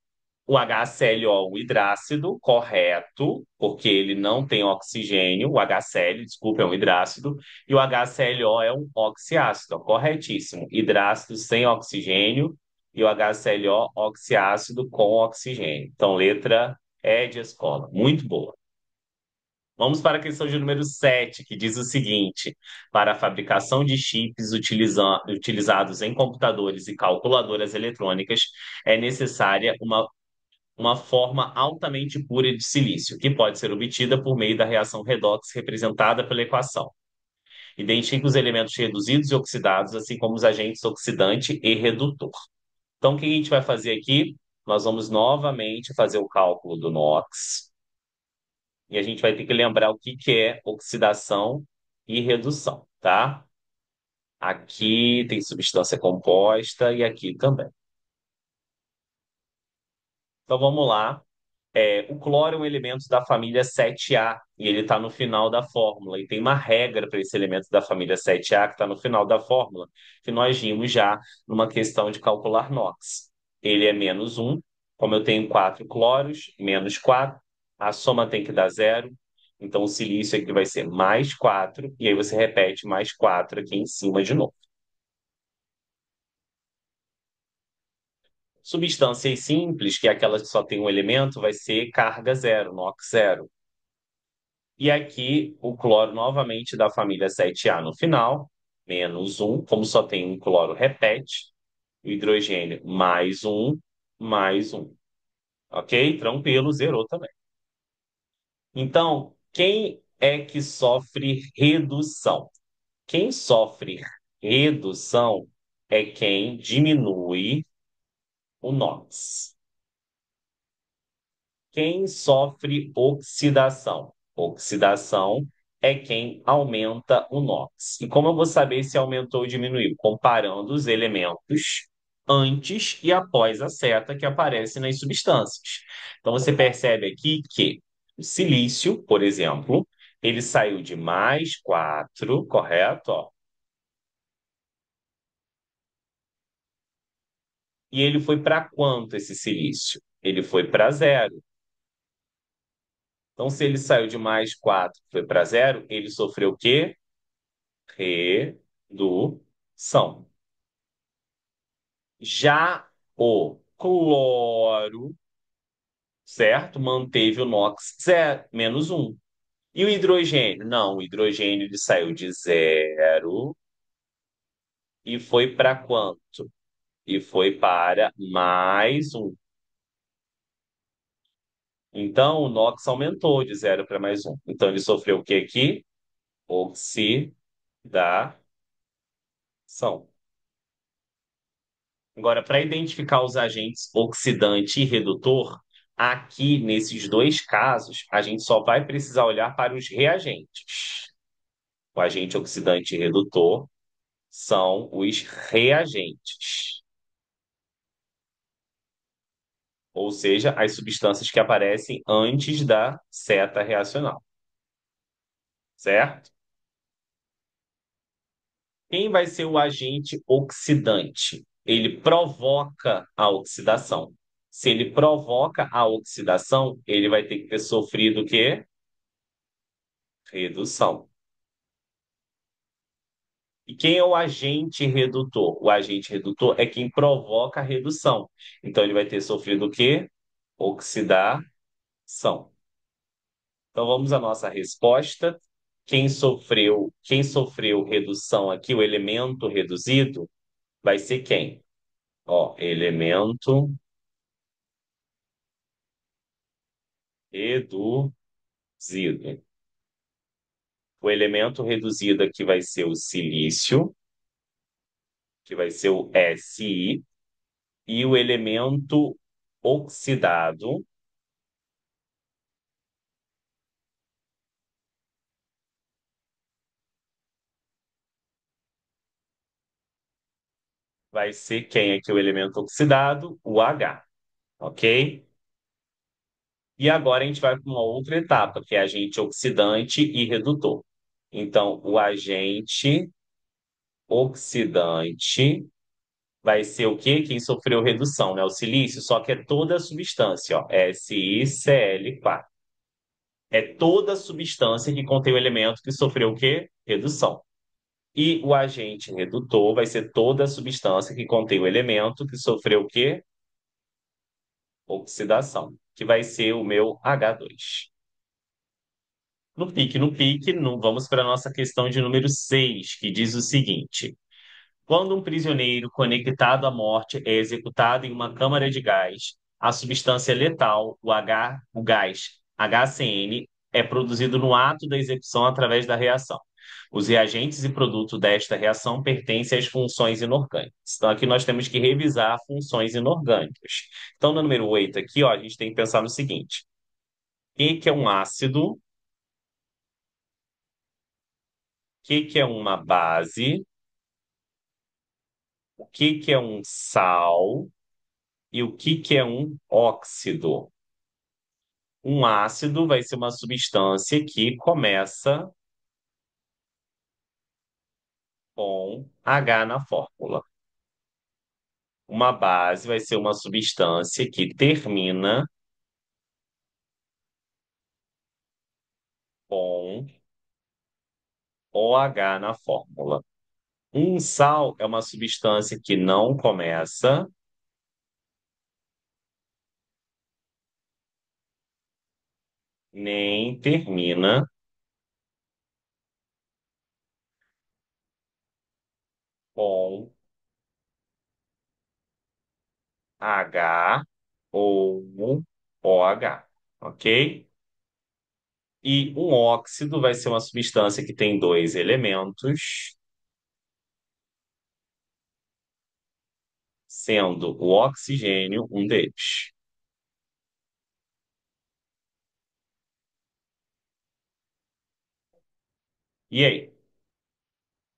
O HClO, o hidrácido, correto, porque ele não tem oxigênio. O HCl, desculpa, é um hidrácido. E o HClO é um oxiácido, corretíssimo. Hidrácido sem oxigênio e o HClO, oxiácido com oxigênio. Então, letra E de escola. Muito boa. Vamos para a questão de número 7, que diz o seguinte: para a fabricação de chips utilizados em computadores e calculadoras eletrônicas, é necessária uma forma altamente pura de silício, que pode ser obtida por meio da reação redox representada pela equação. Identifique os elementos reduzidos e oxidados, assim como os agentes oxidante e redutor. Então, o que a gente vai fazer aqui? Nós vamos novamente fazer o cálculo do NOx e a gente vai ter que lembrar o que que é oxidação e redução, tá? Aqui tem substância composta e aqui também. Então, vamos lá. O cloro é um elemento da família 7A e ele está no final da fórmula. E tem uma regra para esse elemento da família 7A que está no final da fórmula, que nós vimos já numa questão de calcular NOx. Ele é -1, como eu tenho 4 cloros, -4, a soma tem que dar zero. Então o silício aqui vai ser mais 4, e aí você repete mais 4 aqui em cima de novo. Substâncias simples, que é aquelas que só tem um elemento, vai ser carga zero, NOx zero. E aqui o cloro novamente da família 7A no final, -1, como só tem um cloro, repete. O hidrogênio mais um. Ok? Tranquilo, zerou também. Então, quem é que sofre redução? Quem sofre redução é quem diminui o NOx. Quem sofre oxidação? Oxidação é quem aumenta o NOx. E como eu vou saber se aumentou ou diminuiu? Comparando os elementos antes e após a seta que aparece nas substâncias. Então você percebe aqui que o silício, por exemplo, ele saiu de mais 4, correto? Ó, e ele foi para quanto esse silício? Ele foi para zero. Então, se ele saiu de mais 4 foi para zero, ele sofreu o quê? Redução. Já o cloro, certo? Manteve o NOx zero, -1. E o hidrogênio? Não, o hidrogênio ele saiu de zero e foi para quanto? E foi para mais 1. Então, o NOx aumentou de zero para mais 1. Então, ele sofreu o que aqui? Oxidação. Agora, para identificar os agentes oxidante e redutor, aqui nesses dois casos, a gente só vai precisar olhar para os reagentes. O agente oxidante e redutor são os reagentes, ou seja, as substâncias que aparecem antes da seta reacional, certo? Quem vai ser o agente oxidante? Ele provoca a oxidação. Se ele provoca a oxidação, ele vai ter que ter sofrido o quê? Redução. E quem é o agente redutor? O agente redutor é quem provoca a redução. Então ele vai ter sofrido o quê? Oxidação. Então vamos à nossa resposta. Quem sofreu redução aqui, o elemento reduzido, vai ser quem? Ó, elemento reduzido. O elemento reduzido aqui vai ser o silício, que vai ser o Si, e o elemento oxidado vai ser quem aqui? O elemento oxidado, o H, ok? E agora a gente vai para uma outra etapa, que é agente oxidante e redutor. Então, o agente oxidante vai ser o quê? Quem sofreu redução, né? O silício, só que é toda a substância, ó, SiCl4. É toda a substância que contém o elemento que sofreu o quê? Redução. E o agente redutor vai ser toda a substância que contém o elemento que sofreu o quê? Oxidação, que vai ser o meu H2. Vamos para a nossa questão de número 6, que diz o seguinte: quando um prisioneiro conectado à morte é executado em uma câmara de gás, a substância letal, o gás HCN, é produzido no ato da execução através da reação. Os reagentes e produtos desta reação pertencem às funções inorgânicas. Então, aqui nós temos que revisar funções inorgânicas. Então, no número 8 aqui, ó, a gente tem que pensar no seguinte: o que é um ácido? O que é uma base? O que é um sal? E o que é um óxido? Um ácido vai ser uma substância que começa com H na fórmula. Uma base vai ser uma substância que termina com OH na fórmula. Um sal é uma substância que não começa nem termina com H ou OH, ok? E um óxido vai ser uma substância que tem dois elementos, sendo o oxigênio um deles. E aí?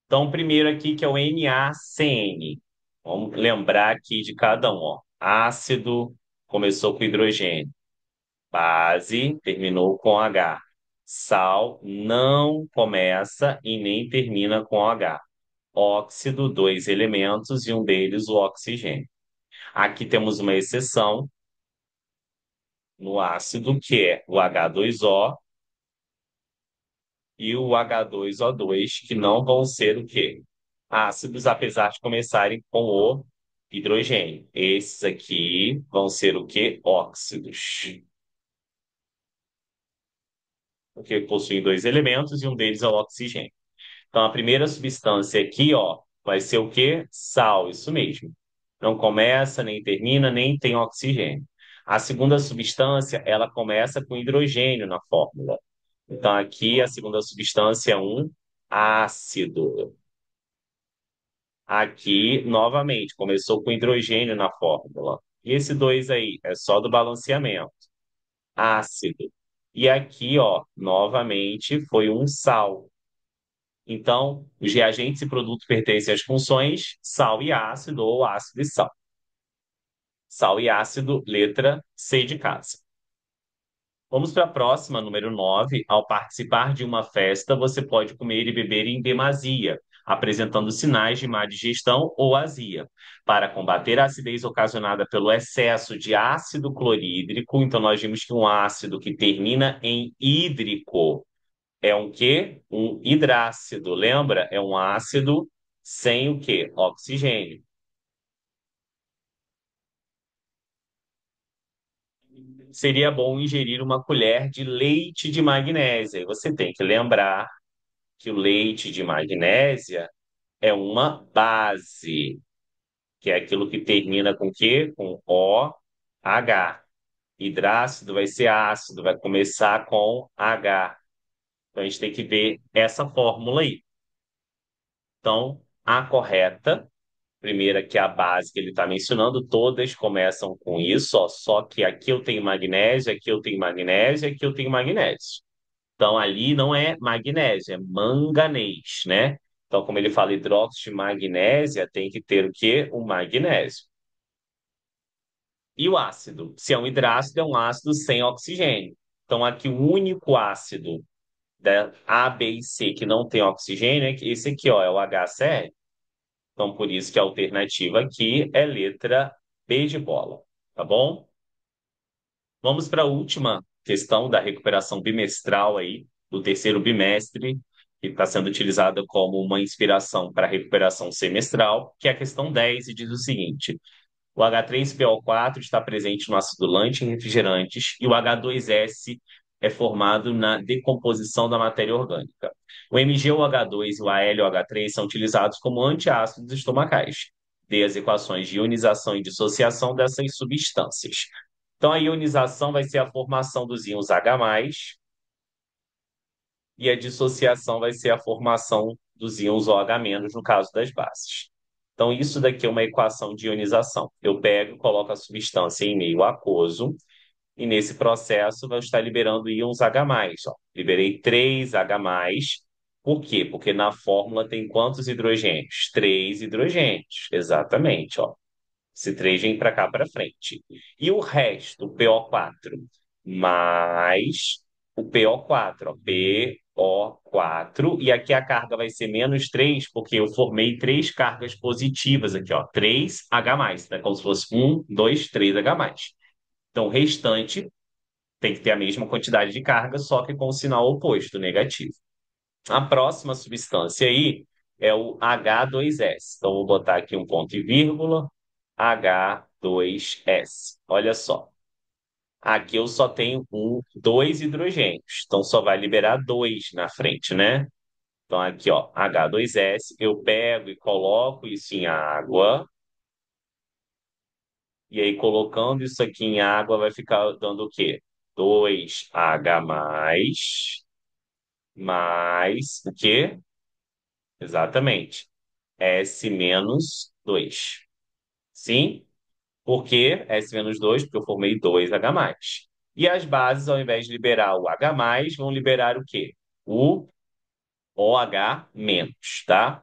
Então, primeiro aqui que é o NaCN. Vamos lembrar aqui de cada um, ó. Ácido começou com hidrogênio. Base terminou com H. Sal não começa e nem termina com H. Óxido, dois elementos e um deles o oxigênio. Aqui temos uma exceção no ácido, que é o H2O e o H2O2, que não vão ser o quê? Ácidos, apesar de começarem com o hidrogênio. Esses aqui vão ser o quê? Óxidos. Porque possuem dois elementos e um deles é o oxigênio. Então, a primeira substância aqui, ó, vai ser o quê? Sal, isso mesmo. Não começa, nem termina, nem tem oxigênio. A segunda substância, ela começa com hidrogênio na fórmula. Então, aqui a segunda substância é um ácido. Aqui, novamente, começou com hidrogênio na fórmula. E esse 2 aí é só do balanceamento. Ácido. E aqui, ó, novamente, foi um sal. Então, os reagentes e produtos pertencem às funções sal e ácido ou ácido e sal. Sal e ácido, letra C de casa. Vamos para a próxima, número 9. Ao participar de uma festa, você pode comer e beber em demasia, apresentando sinais de má digestão ou azia. Para combater a acidez ocasionada pelo excesso de ácido clorídrico, então nós vimos que um ácido que termina em hídrico é um quê? Um hidrácido. Lembra? É um ácido sem o quê? Oxigênio. Seria bom ingerir uma colher de leite de magnésia. E você tem que lembrar que o leite de magnésia é uma base, que é aquilo que termina com quê? Com OH. Hidrácido vai ser ácido, vai começar com H. Então a gente tem que ver essa fórmula aí. Então, a correta, primeira que é a base que ele está mencionando, todas começam com isso, ó, só que aqui eu tenho magnésio, aqui eu tenho magnésio, aqui eu tenho magnésio. Então, ali não é magnésio, é manganês, né? Então, como ele fala hidróxido de magnésia, tem que ter o quê? O magnésio. E o ácido? Se é um hidrácido, é um ácido sem oxigênio. Então, aqui o único ácido da A, B e C que não tem oxigênio é esse aqui, ó, é o HCl. Então, por isso que a alternativa aqui é letra B de bola, tá bom? Vamos para a última questão da recuperação bimestral aí, do terceiro bimestre, que está sendo utilizada como uma inspiração para a recuperação semestral, que é a questão 10 e diz o seguinte: o H3PO4 está presente no acidulante em refrigerantes e o H2S é formado na decomposição da matéria orgânica. O MgOH2 e o AlOH3 são utilizados como antiácidos estomacais. Dê as equações de ionização e dissociação dessas substâncias. Então, a ionização vai ser a formação dos íons H+, e a dissociação vai ser a formação dos íons OH-, no caso das bases. Então, isso daqui é uma equação de ionização. Eu pego, coloco a substância em meio aquoso, e nesse processo vai estar liberando íons H+. Ó. Liberei 3 H+. Por quê? Porque na fórmula tem quantos hidrogênios? 3 hidrogênios. Exatamente, ó. Esse 3 vem para cá para frente. E o resto, o PO4, mais o PO4, ó, PO4. E aqui a carga vai ser menos 3, porque eu formei 3 cargas positivas aqui, ó. 3H+, né? Como se fosse 1, 2, 3H+. Então, o restante tem que ter a mesma quantidade de carga, só que com o sinal oposto, negativo. A próxima substância aí é o H2S. Então, vou botar aqui um ponto e vírgula, H2S. Olha só. Aqui eu só tenho dois hidrogênios. Então, só vai liberar dois na frente, né? Então, aqui, ó, H2S. Eu pego e coloco isso em água. E aí, colocando isso aqui em água, vai ficar dando o quê? 2H+, mais o quê? Exatamente. S menos 2. Sim? Por que S menos 2? Porque eu formei 2H+. E as bases, ao invés de liberar o H+, vão liberar o quê? O OH-, tá?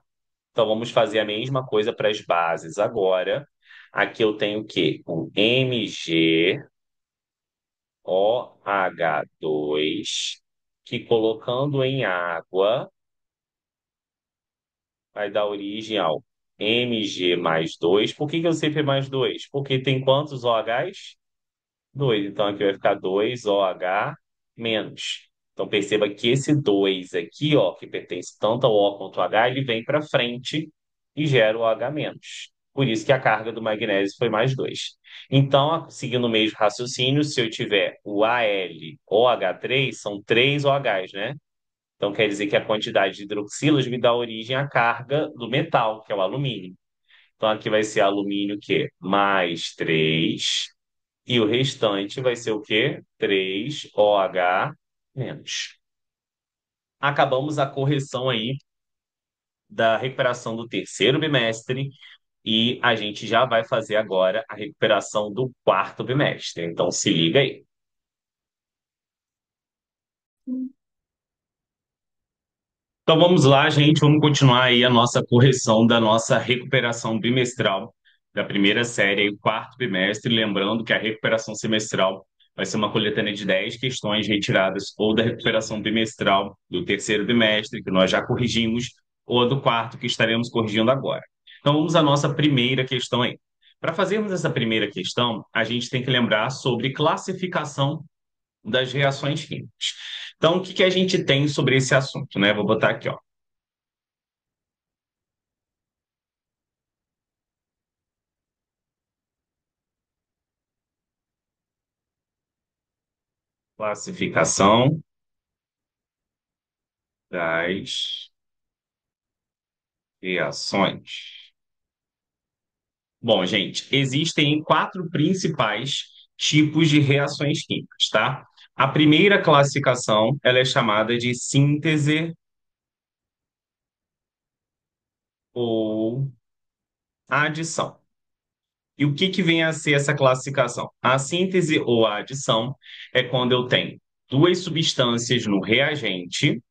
Então vamos fazer a mesma coisa para as bases agora. Aqui eu tenho o quê? O MgOH2, que colocando em água vai dar origem ao Mg mais 2. Por que que eu sempre mais 2? Porque tem quantos OHs? 2. Então aqui vai ficar 2OH menos. Então perceba que esse 2 aqui, ó, que pertence tanto ao O quanto ao H, ele vem para frente e gera o OH menos. Por isso que a carga do magnésio foi mais 2. Então, seguindo o mesmo raciocínio, se eu tiver o AlOH3, são 3 OHs, né? Então quer dizer que a quantidade de hidroxilas me dá origem à carga do metal, que é o alumínio. Então aqui vai ser alumínio que mais 3 e o restante vai ser o quê? 3OH menos. Acabamos a correção aí da recuperação do terceiro bimestre e a gente já vai fazer agora a recuperação do quarto bimestre. Então, se liga aí. Então vamos lá, gente, vamos continuar aí a nossa correção da nossa recuperação bimestral da primeira série, aí, o quarto bimestre. Lembrando que a recuperação semestral vai ser uma coletânea de 10 questões retiradas ou da recuperação bimestral do terceiro bimestre, que nós já corrigimos, ou do quarto, que estaremos corrigindo agora. Então vamos à nossa primeira questão aí. Para fazermos essa primeira questão, a gente tem que lembrar sobre classificação das reações químicas. Então, o que que a gente tem sobre esse assunto, né? Vou botar aqui, ó. Classificação das reações. Bom, gente, existem quatro principais tipos de reações químicas, tá? A primeira classificação, ela é chamada de síntese ou adição. E o que que vem a ser essa classificação? A síntese ou a adição é quando eu tenho duas substâncias no reagente,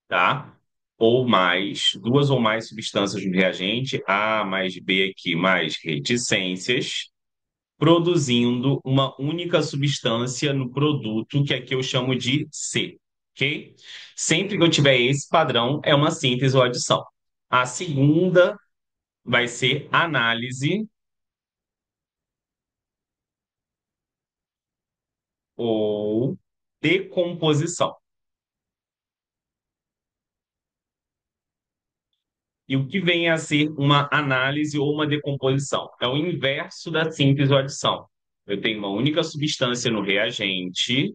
tá? Ou mais, duas ou mais substâncias no reagente, A mais B aqui mais reticências, produzindo uma única substância no produto, que aqui eu chamo de C, ok? Sempre que eu tiver esse padrão, é uma síntese ou adição. A segunda vai ser análise ou decomposição. E o que vem a ser uma análise ou uma decomposição? É o inverso da síntese ou adição. Eu tenho uma única substância no reagente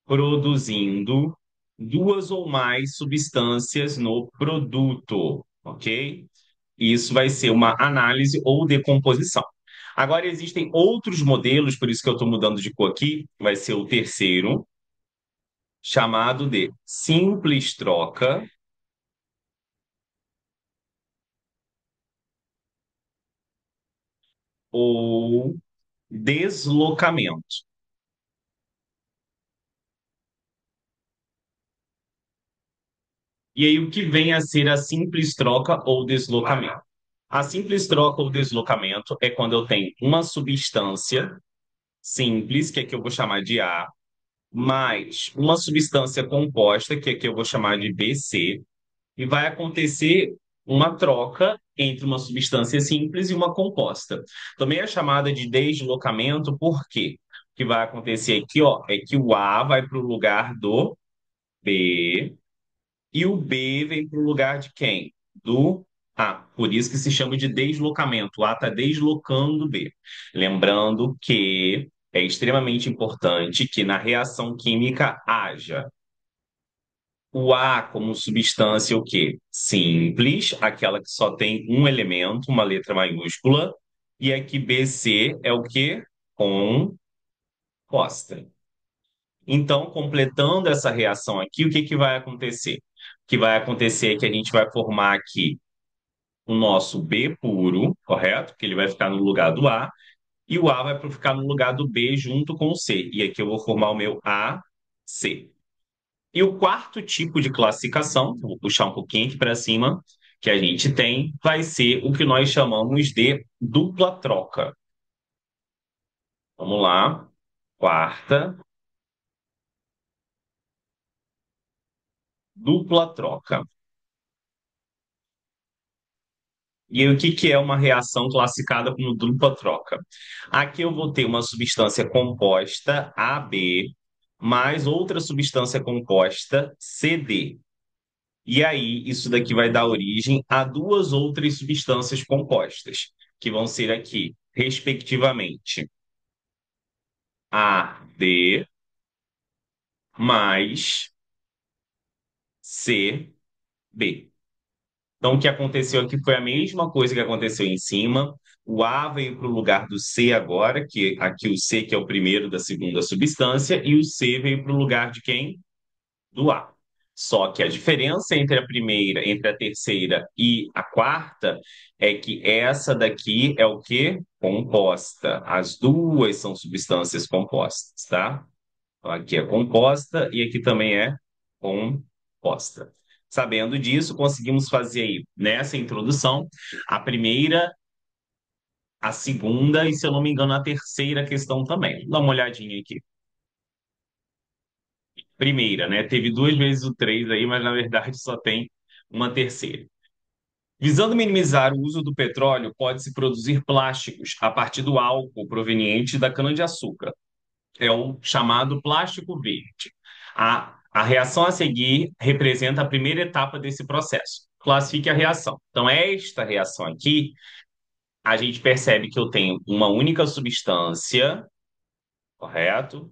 produzindo duas ou mais substâncias no produto, ok? Isso vai ser uma análise ou decomposição. Agora, existem outros modelos, por isso que eu estou mudando de cor aqui, vai ser o terceiro, chamado de simples troca ou deslocamento. E aí, o que vem a ser a simples troca ou deslocamento? A simples troca ou deslocamento é quando eu tenho uma substância simples, que aqui eu vou chamar de A, mais uma substância composta, que aqui eu vou chamar de BC, e vai acontecer uma troca entre uma substância simples e uma composta. Também é chamada de deslocamento, por quê? O que vai acontecer aqui, ó, é que o A vai para o lugar do B e o B vem para o lugar de quem? Do A. Por isso que se chama de deslocamento. O A está deslocando o B. Lembrando que é extremamente importante que na reação química haja o A como substância o quê? Simples, aquela que só tem um elemento, uma letra maiúscula, e aqui BC é o quê? Composta. Então, completando essa reação aqui, o que que vai acontecer? O que vai acontecer é que a gente vai formar aqui o nosso B puro, correto? Que ele vai ficar no lugar do A, e o A vai ficar no lugar do B junto com o C. E aqui eu vou formar o meu AC. E o quarto tipo de classificação, eu vou puxar um pouquinho aqui para cima, que a gente tem, vai ser o que nós chamamos de dupla troca. Vamos lá. Quarta, dupla troca. E aí, o que que é uma reação classificada como dupla troca? Aqui eu vou ter uma substância composta, AB, mais outra substância composta, CD. E aí, isso daqui vai dar origem a duas outras substâncias compostas, que vão ser aqui, respectivamente, AD mais CB. Então, o que aconteceu aqui foi a mesma coisa que aconteceu em cima. O A veio para o lugar do C agora, que aqui o C que é o primeiro da segunda substância, e o C veio para o lugar de quem? Do A. Só que a diferença entre a primeira, entre a terceira e a quarta é que essa daqui é o quê? Composta. As duas são substâncias compostas, tá? Então, aqui é composta e aqui também é composta. Sabendo disso, conseguimos fazer aí nessa introdução a primeira, a segunda e, se eu não me engano, a terceira questão também. Dá uma olhadinha aqui. Primeira, né? Teve duas vezes o três aí, mas na verdade só tem uma terceira. Visando minimizar o uso do petróleo, pode-se produzir plásticos a partir do álcool proveniente da cana-de-açúcar. É o chamado plástico verde. A reação a seguir representa a primeira etapa desse processo. Classifique a reação. Então, esta reação aqui, a gente percebe que eu tenho uma única substância, correto?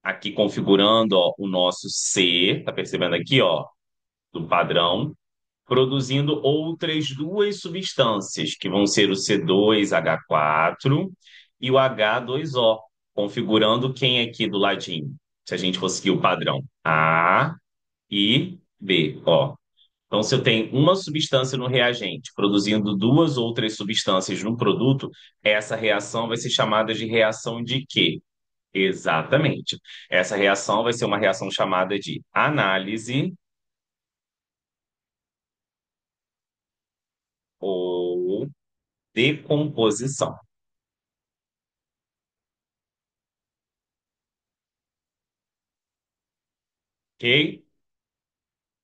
Aqui configurando, ó, o nosso C, tá percebendo aqui, ó, do padrão, produzindo outras duas substâncias, que vão ser o C2H4 e o H2O, configurando quem aqui do ladinho, se a gente for seguir o padrão A e B, ó. Então, se eu tenho uma substância no reagente produzindo duas outras substâncias no produto, essa reação vai ser chamada de reação de quê? Exatamente. Essa reação vai ser uma reação chamada de análise ou decomposição, ok?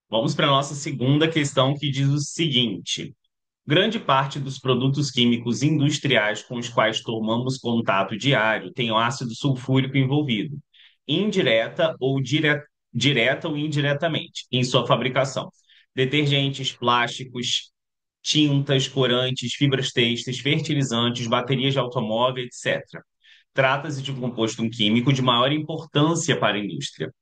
Vamos para a nossa segunda questão que diz o seguinte: grande parte dos produtos químicos industriais com os quais tomamos contato diário tem o ácido sulfúrico envolvido, indireta ou direta ou indiretamente, em sua fabricação. Detergentes, plásticos, tintas, corantes, fibras têxteis, fertilizantes, baterias de automóvel, etc. Trata-se de um composto químico de maior importância para a indústria,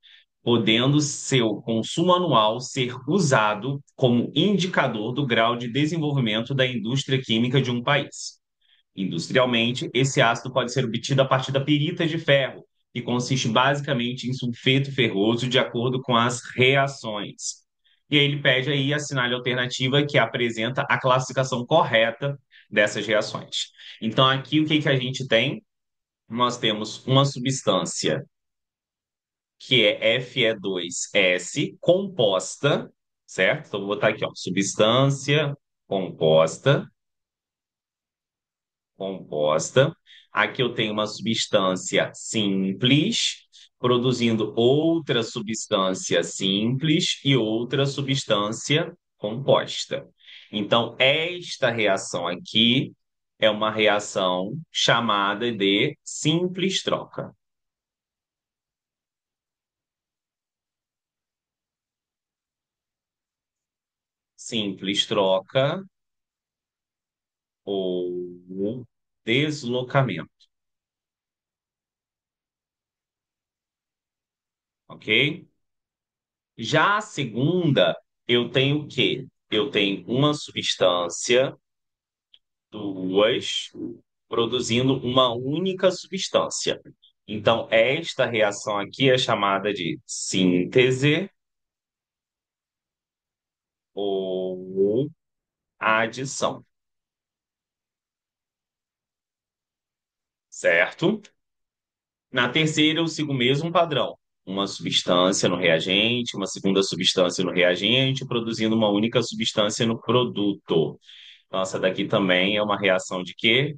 podendo seu consumo anual ser usado como indicador do grau de desenvolvimento da indústria química de um país. Industrialmente, esse ácido pode ser obtido a partir da pirita de ferro, que consiste basicamente em sulfeto ferroso de acordo com as reações. E aí ele pede aí a assinale alternativa que apresenta a classificação correta dessas reações. Então, aqui o que que a gente tem? Nós temos uma substância que é Fe2S composta, certo? Então, vou botar aqui, ó, substância composta, composta. Aqui eu tenho uma substância simples, produzindo outra substância simples e outra substância composta. Então, esta reação aqui é uma reação chamada de simples troca. Simples troca ou deslocamento, ok? Já a segunda, eu tenho o quê? Eu tenho uma substância, duas, produzindo uma única substância. Então, esta reação aqui é chamada de síntese ou adição, certo? Na terceira, eu sigo o mesmo padrão. Uma substância no reagente, uma segunda substância no reagente, produzindo uma única substância no produto. Então, essa daqui também é uma reação de quê?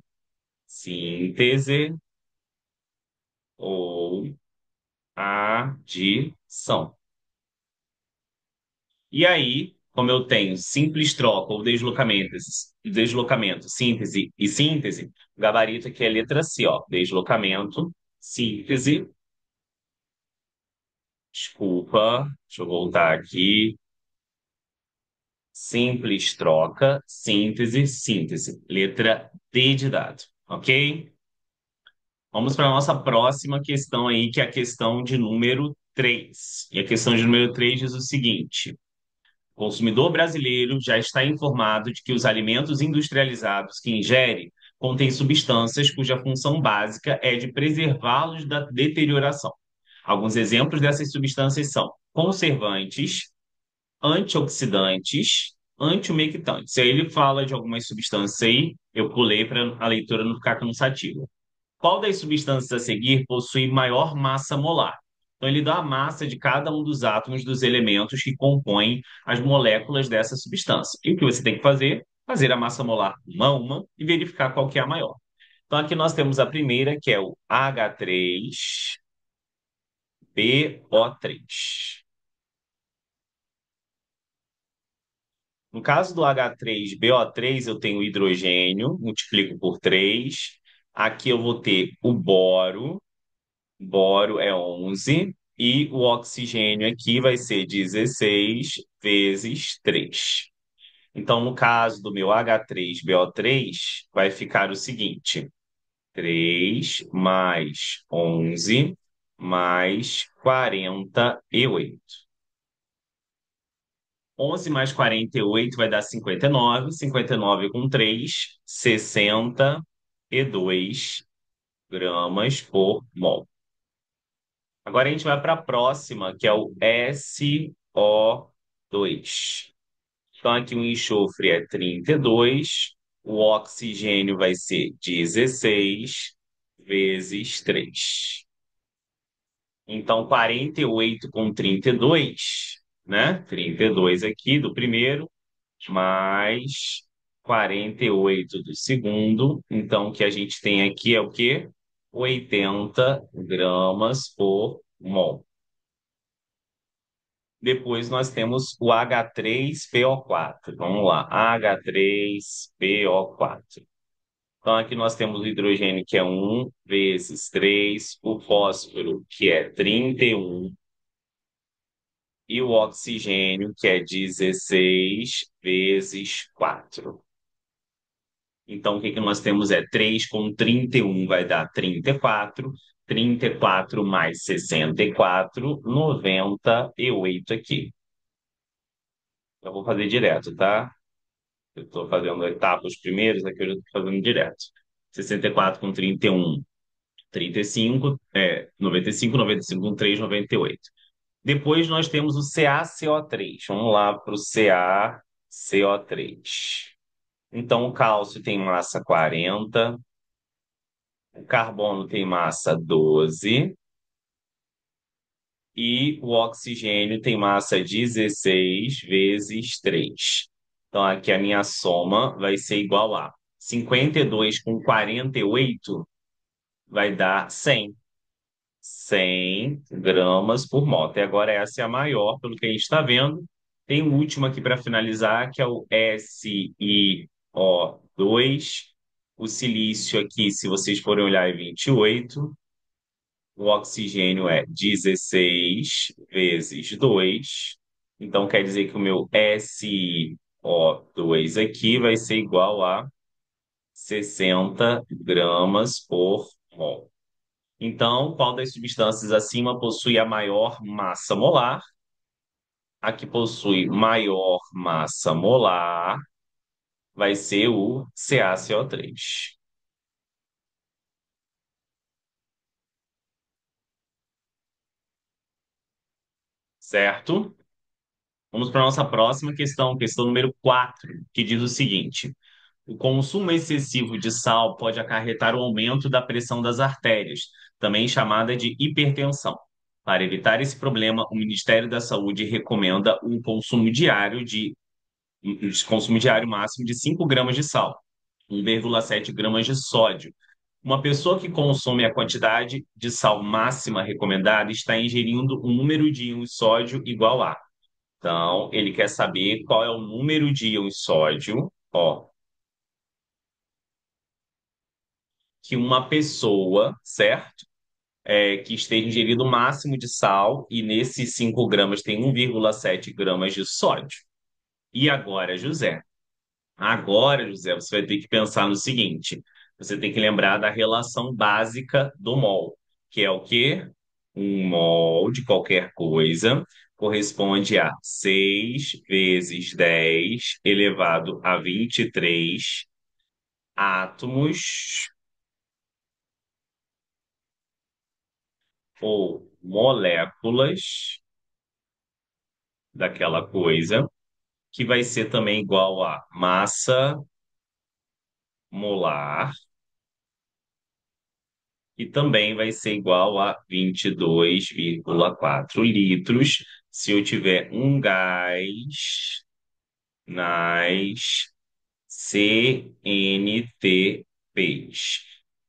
Síntese ou adição. E aí, como eu tenho simples troca ou deslocamento, síntese e síntese, o gabarito aqui é a letra C, ó. Deslocamento, síntese. Desculpa, deixa eu voltar aqui. Simples troca, síntese, síntese. Letra D de dado, ok? Vamos para a nossa próxima questão aí, que é a questão de número 3. E a questão de número 3 diz o seguinte: o consumidor brasileiro já está informado de que os alimentos industrializados que ingere contêm substâncias cuja função básica é de preservá-los da deterioração. Alguns exemplos dessas substâncias são conservantes, antioxidantes, antiumectantes. Se aí ele fala de algumas substâncias aí, eu pulei para a leitura não ficar cansativa. Qual das substâncias a seguir possui maior massa molar? Então, ele dá a massa de cada um dos átomos dos elementos que compõem as moléculas dessa substância. E o que você tem que fazer? Fazer a massa molar uma a uma e verificar qual que é a maior. Então, aqui nós temos a primeira, que é o H3BO3. No caso do H3BO3, eu tenho hidrogênio, multiplico por 3. Aqui eu vou ter o boro, boro é 11, e o oxigênio aqui vai ser 16 vezes 3. Então, no caso do meu H3BO3, vai ficar o seguinte: 3 mais 11 mais 48. 11 mais 48 vai dar 59. 59 com 3, 62 gramas por mol. Agora a gente vai para a próxima, que é o SO2. Então aqui o enxofre é 32, o oxigênio vai ser 16 vezes 3. Então 48 com 32, né? 32 aqui do primeiro, mais 48 do segundo. Então, o que a gente tem aqui é o quê? 80 gramas por mol. Depois nós temos o H3PO4. Vamos lá, H3PO4. Então, aqui nós temos o hidrogênio, que é 1 vezes 3, o fósforo, que é 31, e o oxigênio, que é 16 vezes 4. Então, o que que nós temos é 3 com 31 vai dar 34, 34 mais 64, 98 aqui. Eu vou fazer direto, tá? Eu estou fazendo etapas primeiros, aqui eu já estou fazendo direto. 64 com 31, 35, 95, 95 com 3, 98. Depois nós temos o CaCO3. Vamos lá para o CaCO3. Então, o cálcio tem massa 40, o carbono tem massa 12 e o oxigênio tem massa 16 vezes 3. Então, aqui a minha soma vai ser igual a 52 com 48 vai dar 100. 100 gramas por mol. Até agora essa é a maior, pelo que a gente está vendo. Tem o último aqui para finalizar, que é o SiO2. O silício aqui, se vocês forem olhar, é 28. O oxigênio é 16 vezes 2. Então, quer dizer que o meu SiO2 aqui vai ser igual a 60 gramas por mol. Então, qual das substâncias acima possui a maior massa molar? A que possui maior massa molar vai ser o CaCO3, certo? Vamos para a nossa próxima questão, questão número 4, que diz o seguinte: o consumo excessivo de sal pode acarretar o aumento da pressão das artérias, também chamada de hipertensão. Para evitar esse problema, o Ministério da Saúde recomenda consumo diário máximo de 5 gramas de sal, 1,7 gramas de sódio. Uma pessoa que consome a quantidade de sal máxima recomendada está ingerindo um número de íons sódio igual a. Então, ele quer saber qual é o número de íons sódio, ó, que uma pessoa, certo? Que esteja ingerindo o máximo de sal, e nesses 5 gramas tem 1,7 gramas de sódio. E agora, José? Agora, José, você vai ter que pensar no seguinte: você tem que lembrar da relação básica do mol, que é o quê? Um mol de qualquer coisa corresponde a 6 vezes 10 elevado a 23 átomos ou moléculas daquela coisa, que vai ser também igual a massa molar, e também vai ser igual a 22,4 litros se eu tiver um gás nas CNTPs.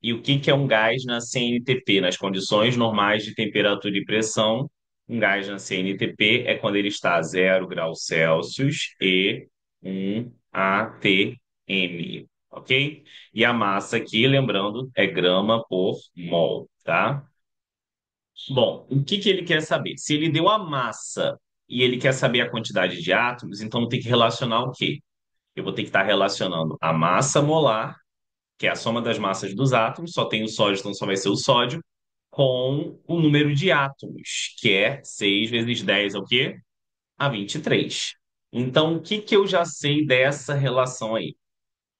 E o que que é um gás na CNTP? Nas condições normais de temperatura e pressão, um gás na CNTP é quando ele está a 0 graus Celsius e 1 atm, ok? E a massa aqui, lembrando, é grama por mol, tá? Bom, o que que ele quer saber? Se ele deu a massa e ele quer saber a quantidade de átomos, então tem que relacionar o quê? Eu vou ter que estar relacionando a massa molar, que é a soma das massas dos átomos, só tem o sódio, então só vai ser o sódio, com o número de átomos, que é 6 vezes 10 é o quê? A 23. Então, o que que eu já sei dessa relação aí?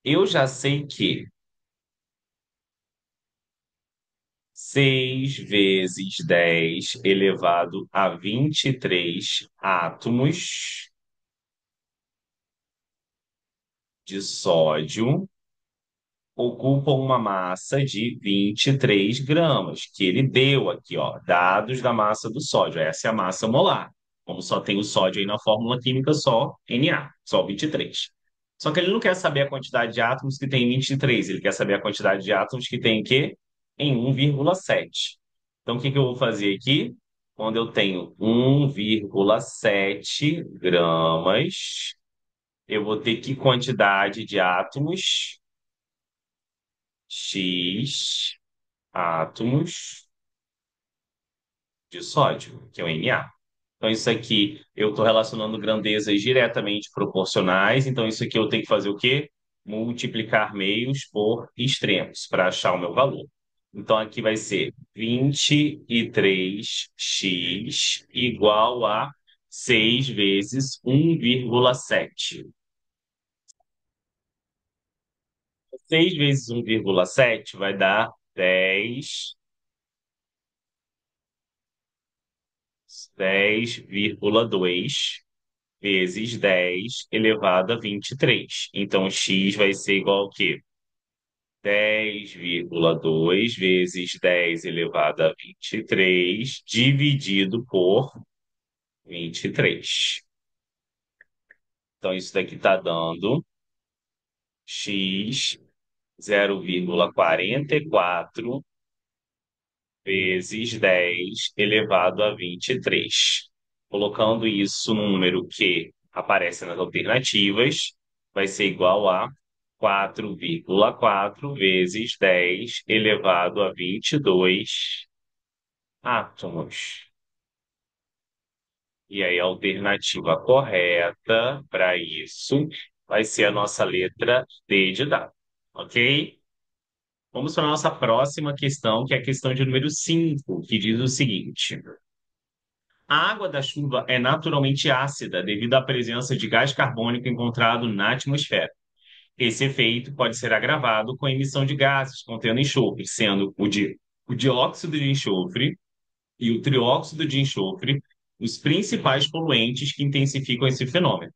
Eu já sei que 6 vezes 10 elevado a 23 átomos de sódio ocupam uma massa de 23 gramas, que ele deu aqui, ó, dados da massa do sódio. Essa é a massa molar. Como só tem o sódio aí na fórmula química, só Na, só 23. Só que ele não quer saber a quantidade de átomos que tem em 23, ele quer saber a quantidade de átomos que tem em quê? Em 1,7. Então, o que que eu vou fazer aqui? Quando eu tenho 1,7 gramas, eu vou ter que quantidade de átomos? X átomos de sódio, que é o Na. Então, isso aqui eu estou relacionando grandezas diretamente proporcionais. Então, isso aqui eu tenho que fazer o quê? Multiplicar meios por extremos para achar o meu valor. Então, aqui vai ser 23x igual a 6 vezes 1,7. 6 vezes 1,7 vai dar 10,2 vezes 10 elevado a 23. Então, x vai ser igual ao quê? 10,2 vezes 10 elevado a 23 dividido por 23. Então, isso daqui está dando x 0,44 vezes 10 elevado a 23. Colocando isso no número que aparece nas alternativas, vai ser igual a 4,4 vezes 10 elevado a 22 átomos. E aí a alternativa correta para isso vai ser a nossa letra D de dado, ok? Vamos para a nossa próxima questão, que é a questão de número 5, que diz o seguinte: a água da chuva é naturalmente ácida devido à presença de gás carbônico encontrado na atmosfera. Esse efeito pode ser agravado com a emissão de gases contendo enxofre, sendo o dióxido de enxofre e o trióxido de enxofre os principais poluentes que intensificam esse fenômeno.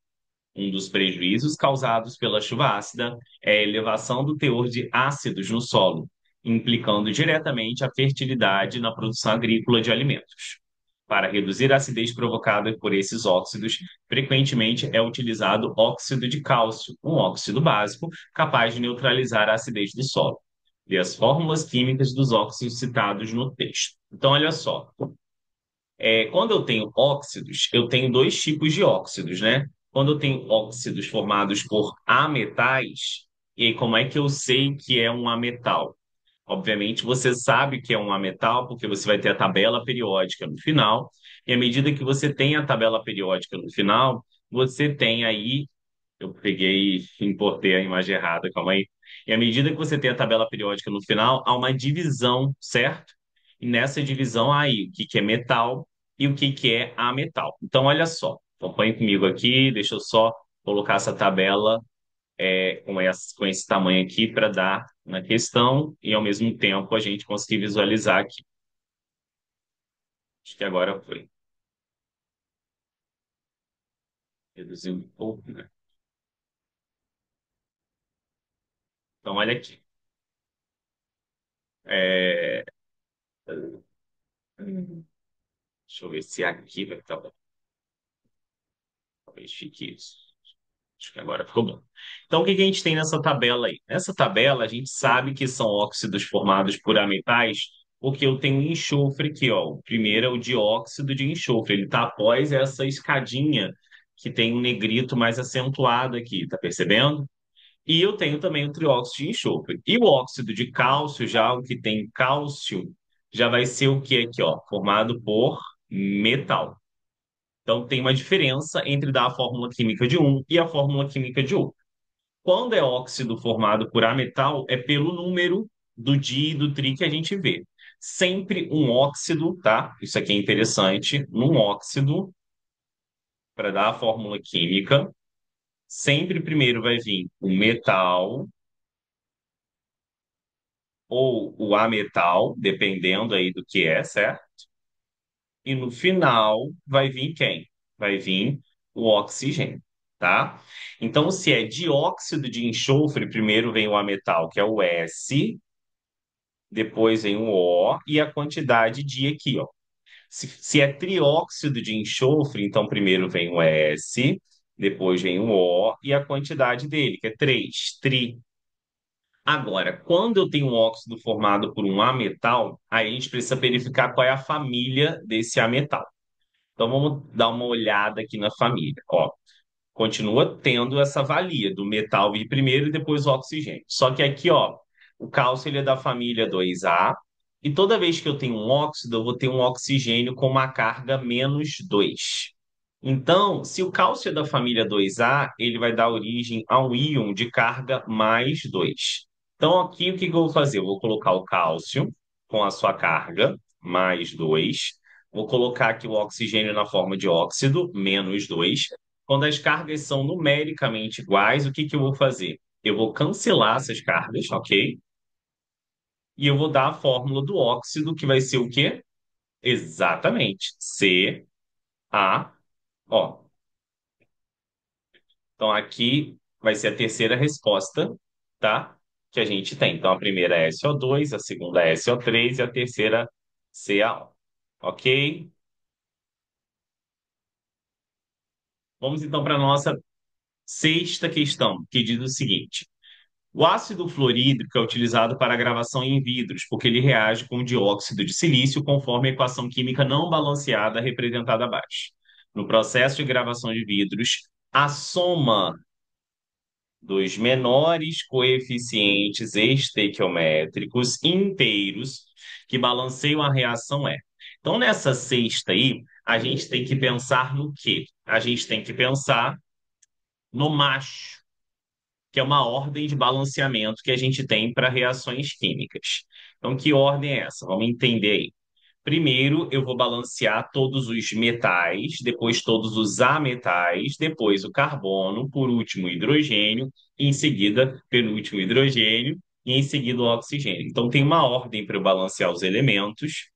Um dos prejuízos causados pela chuva ácida é a elevação do teor de ácidos no solo, implicando diretamente a fertilidade na produção agrícola de alimentos. Para reduzir a acidez provocada por esses óxidos, frequentemente é utilizado óxido de cálcio, um óxido básico capaz de neutralizar a acidez do solo. E as fórmulas químicas dos óxidos citados no texto. Então, olha só, quando eu tenho óxidos, eu tenho dois tipos de óxidos, né? Quando eu tenho óxidos formados por ametais, e aí como é que eu sei que é um ametal? Obviamente, você sabe que é um ametal porque você vai ter a tabela periódica no final, e à medida que você tem a tabela periódica no final, você tem aí, eu peguei e importei a imagem errada, calma aí. E à medida que você tem a tabela periódica no final, há uma divisão, certo? E nessa divisão há aí o que que é metal e o que que é ametal. Então, olha só, acompanhe comigo aqui, deixa eu só colocar essa tabela com esse tamanho aqui para dar na questão e, ao mesmo tempo, a gente conseguir visualizar aqui. Acho que agora foi. Reduziu um pouco, né? Então, olha aqui. É, Deixa eu ver se aqui vai estar. Talvez fique isso. Acho que agora ficou bom. Então, o que que a gente tem nessa tabela aí? Nessa tabela, a gente sabe que são óxidos formados por ametais, porque eu tenho enxofre aqui, ó. O primeiro é o dióxido de enxofre. Ele está após essa escadinha que tem um negrito mais acentuado aqui, tá percebendo? E eu tenho também o trióxido de enxofre. E o óxido de cálcio, já o que tem cálcio, já vai ser o que aqui, ó? Formado por metal. Então, tem uma diferença entre dar a fórmula química de um e a fórmula química de outro. Quando é óxido formado por ametal, é pelo número do di e do tri que a gente vê. Sempre um óxido, tá? Isso aqui é interessante. Num óxido, para dar a fórmula química, sempre primeiro vai vir o metal ou o ametal, dependendo aí do que é, certo? E no final vai vir quem? Vai vir o oxigênio, tá? Então, se é dióxido de enxofre, primeiro vem o ametal, que é o S, depois vem o O e a quantidade de aqui, ó. Se é trióxido de enxofre, então primeiro vem o S, depois vem o O e a quantidade dele, que é 3 tri. Agora, quando eu tenho um óxido formado por um ametal, aí a gente precisa verificar qual é a família desse ametal. Então vamos dar uma olhada aqui na família. Ó, continua tendo essa valia do metal vir primeiro e depois o oxigênio. Só que aqui, ó, o cálcio ele é da família 2A, e toda vez que eu tenho um óxido, eu vou ter um oxigênio com uma carga -2. Então, se o cálcio é da família 2A, ele vai dar origem a um íon de carga +2. Então, aqui o que que eu vou fazer? Eu vou colocar o cálcio com a sua carga, +2. Vou colocar aqui o oxigênio na forma de óxido, -2. Quando as cargas são numericamente iguais, o que que eu vou fazer? Eu vou cancelar essas cargas, ok? E eu vou dar a fórmula do óxido, que vai ser o quê? Exatamente. CaO. Então, aqui vai ser a terceira resposta, tá? Que a gente tem. Então, a primeira é SO2, a segunda é SO3 e a terceira CaO. Ok? Vamos então para a nossa sexta questão, que diz o seguinte: o ácido fluorídrico é utilizado para a gravação em vidros, porque ele reage com o dióxido de silício conforme a equação química não balanceada representada abaixo. No processo de gravação de vidros, a soma dos menores coeficientes estequiométricos inteiros que balanceiam a reação é. Então, nessa sexta aí, a gente tem que pensar no quê? A gente tem que pensar no macho, que é uma ordem de balanceamento que a gente tem para reações químicas. Então, que ordem é essa? Vamos entender aí. Primeiro, eu vou balancear todos os metais, depois todos os ametais, depois o carbono, por último o hidrogênio, e em seguida, penúltimo hidrogênio, e em seguida o oxigênio. Então, tem uma ordem para eu balancear os elementos,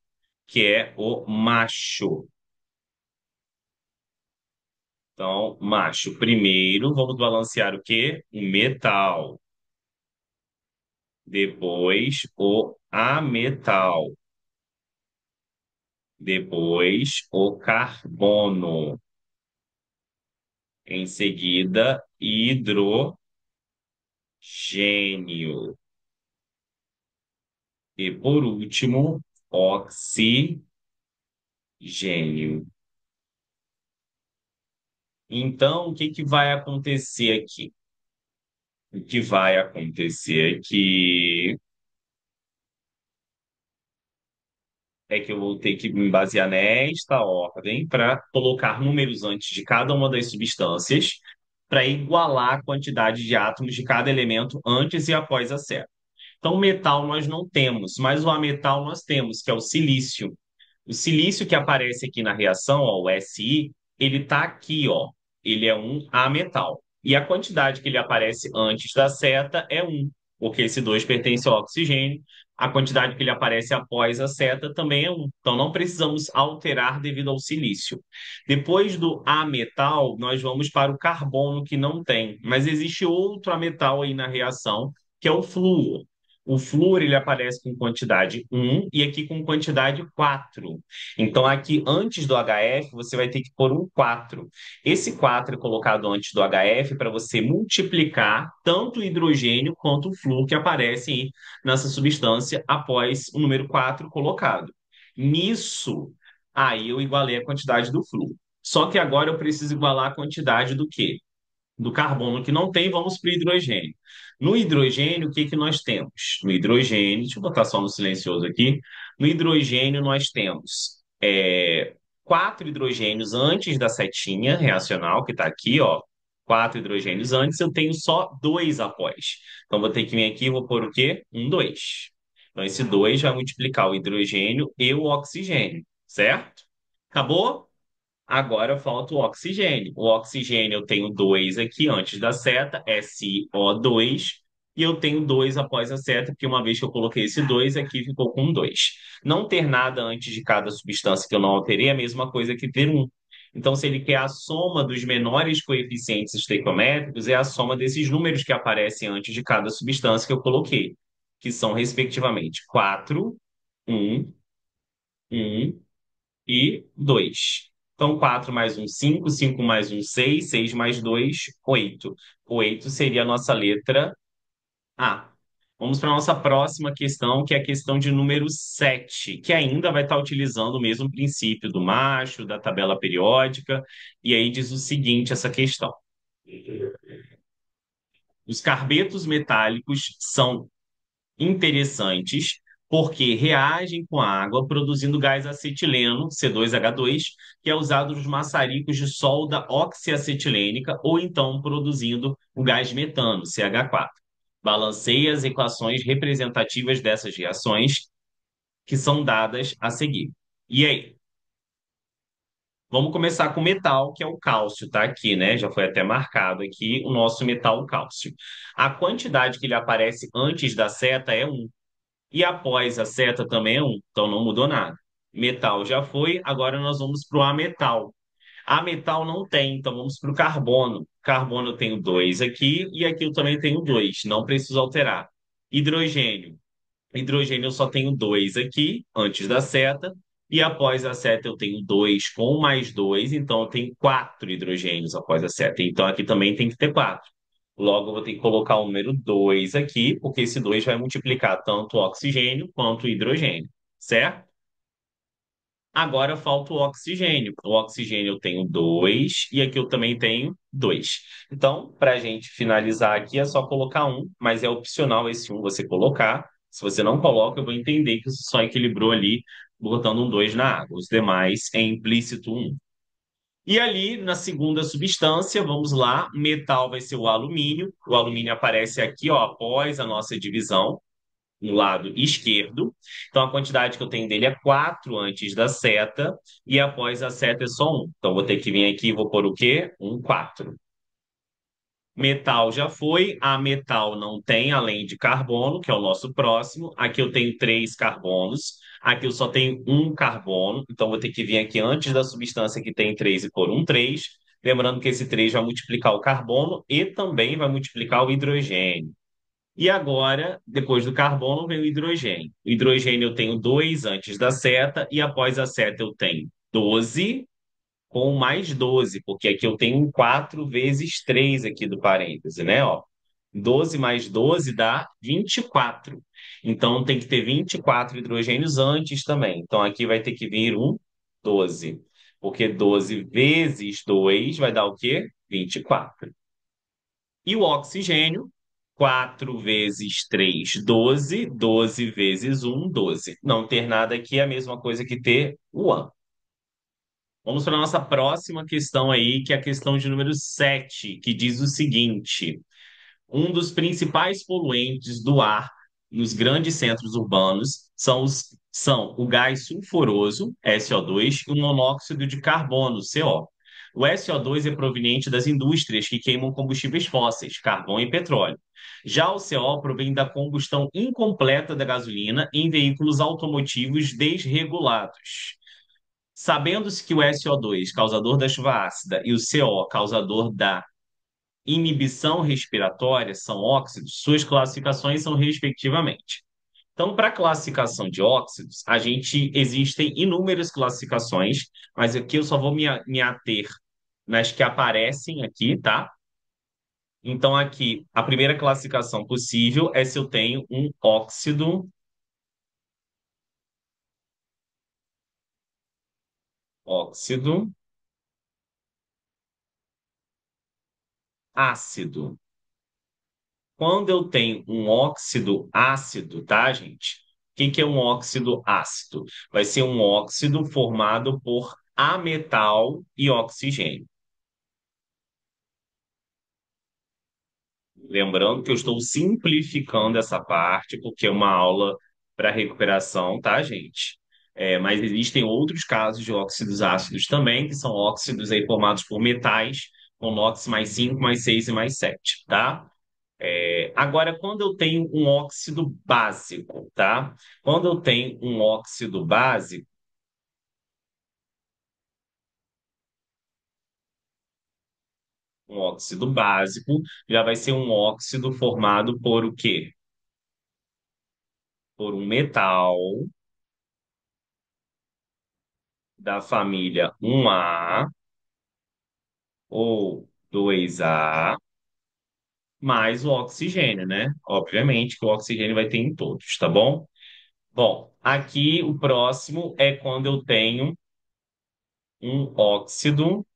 que é o macho. Então, macho, primeiro vamos balancear o quê? O metal. Depois o ametal, depois o carbono, em seguida hidrogênio e por último oxigênio. Então, o que que vai acontecer aqui? O que vai acontecer aqui é que eu vou ter que me basear nesta ordem para colocar números antes de cada uma das substâncias para igualar a quantidade de átomos de cada elemento antes e após a seta. Então, o metal nós não temos, mas o ametal nós temos, que é o silício. O silício que aparece aqui na reação, ó, o Si, ele está aqui, ó. Ele é um ametal. E a quantidade que ele aparece antes da seta é 1. porque esse 2 pertence ao oxigênio. A quantidade que ele aparece após a seta também é 1. Então, não precisamos alterar devido ao silício. Depois do ametal, nós vamos para o carbono, que não tem. Mas existe outro ametal aí na reação, que é o flúor. O flúor ele aparece com quantidade 1 e aqui com quantidade 4. Então, aqui antes do HF, você vai ter que pôr um 4. Esse 4 é colocado antes do HF para você multiplicar tanto o hidrogênio quanto o flúor que aparecem aí nessa substância após o número 4 colocado. Nisso, aí eu igualei a quantidade do flúor. Só que agora eu preciso igualar a quantidade do quê? Do carbono que não tem, vamos para o hidrogênio. No hidrogênio, o que que nós temos? No hidrogênio, deixa eu botar só no silencioso aqui. No hidrogênio, nós temos 4 hidrogênios antes da setinha reacional, que está aqui, ó. 4 hidrogênios antes, eu tenho só 2 após. Então, vou ter que vir aqui e vou pôr o quê? Um 2. Então, esse 2 vai multiplicar o hidrogênio e o oxigênio, certo? Acabou? Agora falta o oxigênio. O oxigênio eu tenho 2 aqui antes da seta, SiO2, e eu tenho 2 após a seta, porque uma vez que eu coloquei esse 2 aqui ficou com 2. Não ter nada antes de cada substância que eu não alterei é a mesma coisa que ter um. Então, se ele quer a soma dos menores coeficientes estequiométricos, é a soma desses números que aparecem antes de cada substância que eu coloquei, que são, respectivamente, 4, 1, 1 e 2. Então, 4 mais um, 5, 5 mais um, 6, 6 mais 2, 8. 8 seria a nossa letra A. Vamos para a nossa próxima questão, que é a questão de número 7, que ainda vai estar utilizando o mesmo princípio do macho, da tabela periódica, e aí diz o seguinte, essa questão. Os carbetos metálicos são interessantes porque reagem com a água, produzindo gás acetileno, C2H2, que é usado nos maçaricos de solda oxiacetilênica, ou então produzindo o gás metano, CH4. Balanceie as equações representativas dessas reações que são dadas a seguir. E aí? Vamos começar com o metal, que é o cálcio, tá aqui, né? Já foi até marcado aqui o nosso metal cálcio. A quantidade que ele aparece antes da seta é 1. E após a seta também é 1, então não mudou nada. Metal já foi, agora nós vamos para o ametal. Ametal não tem, então vamos para o carbono. Carbono eu tenho 2 aqui e aqui eu também tenho 2, não preciso alterar. Hidrogênio. Hidrogênio eu só tenho 2 aqui, antes da seta, e após a seta eu tenho 2 com mais 2, então eu tenho 4 hidrogênios após a seta. Então aqui também tem que ter 4. Logo, eu vou ter que colocar o número 2 aqui, porque esse 2 vai multiplicar tanto o oxigênio quanto o hidrogênio, certo? Agora falta o oxigênio. O oxigênio eu tenho 2 e aqui eu também tenho 2. Então, para a gente finalizar aqui, é só colocar um, mas é opcional esse um você colocar. Se você não coloca, eu vou entender que você só equilibrou ali, botando um 2 na água. Os demais é implícito um. E ali, na segunda substância, vamos lá, metal vai ser o alumínio. O alumínio aparece aqui, ó, após a nossa divisão, no lado esquerdo. Então, a quantidade que eu tenho dele é 4 antes da seta, e após a seta é só 1. Então, vou ter que vir aqui e vou pôr o quê? Um 4. Metal já foi, a metal não tem, além de carbono, que é o nosso próximo. Aqui eu tenho 3 carbonos, aqui eu só tenho um carbono, então vou ter que vir aqui antes da substância que tem 3 e pôr um 3. Lembrando que esse 3 vai multiplicar o carbono e também vai multiplicar o hidrogênio. E agora, depois do carbono, vem o hidrogênio. O hidrogênio eu tenho 2 antes da seta, e após a seta eu tenho 12 com mais 12, porque aqui eu tenho um 4 vezes 3 aqui do parêntese, né? Ó, 12 mais 12 dá 24. Então tem que ter 24 hidrogênios antes também. Então aqui vai ter que vir um 12, porque 12 vezes 2 vai dar o quê? 24. E o oxigênio, 4 vezes 3, 12. 12 vezes um 12. Não ter nada aqui é a mesma coisa que ter o one. Vamos para a nossa próxima questão aí, que é a questão de número 7, que diz o seguinte: um dos principais poluentes do ar nos grandes centros urbanos são o gás sulfuroso, SO2, e o monóxido de carbono, CO. O SO2 é proveniente das indústrias que queimam combustíveis fósseis, carvão e petróleo. Já o CO provém da combustão incompleta da gasolina em veículos automotivos desregulados. Sabendo-se que o SO2, causador da chuva ácida, e o CO, causador da inibição respiratória, são óxidos, suas classificações são respectivamente. Então, para a classificação de óxidos, a gente existem inúmeras classificações, mas aqui eu só vou me ater nas que aparecem aqui, tá? Então, aqui, a primeira classificação possível é se eu tenho um óxido ácido. Quando eu tenho um óxido ácido, tá, gente? O que que é um óxido ácido? Vai ser um óxido formado por ametal e oxigênio. Lembrando que eu estou simplificando essa parte, porque é uma aula para recuperação, tá, gente? Mas existem outros casos de óxidos ácidos também, que são óxidos aí formados por metais, com NOx mais 5, mais 6 e mais 7, tá? Agora, quando eu tenho um óxido básico, tá? Quando eu tenho um óxido básico, já vai ser um óxido formado por o quê? Por um metal da família 1A ou 2A, mais o oxigênio, né? Obviamente que o oxigênio vai ter em todos, tá bom? Bom, aqui o próximo é quando eu tenho um óxido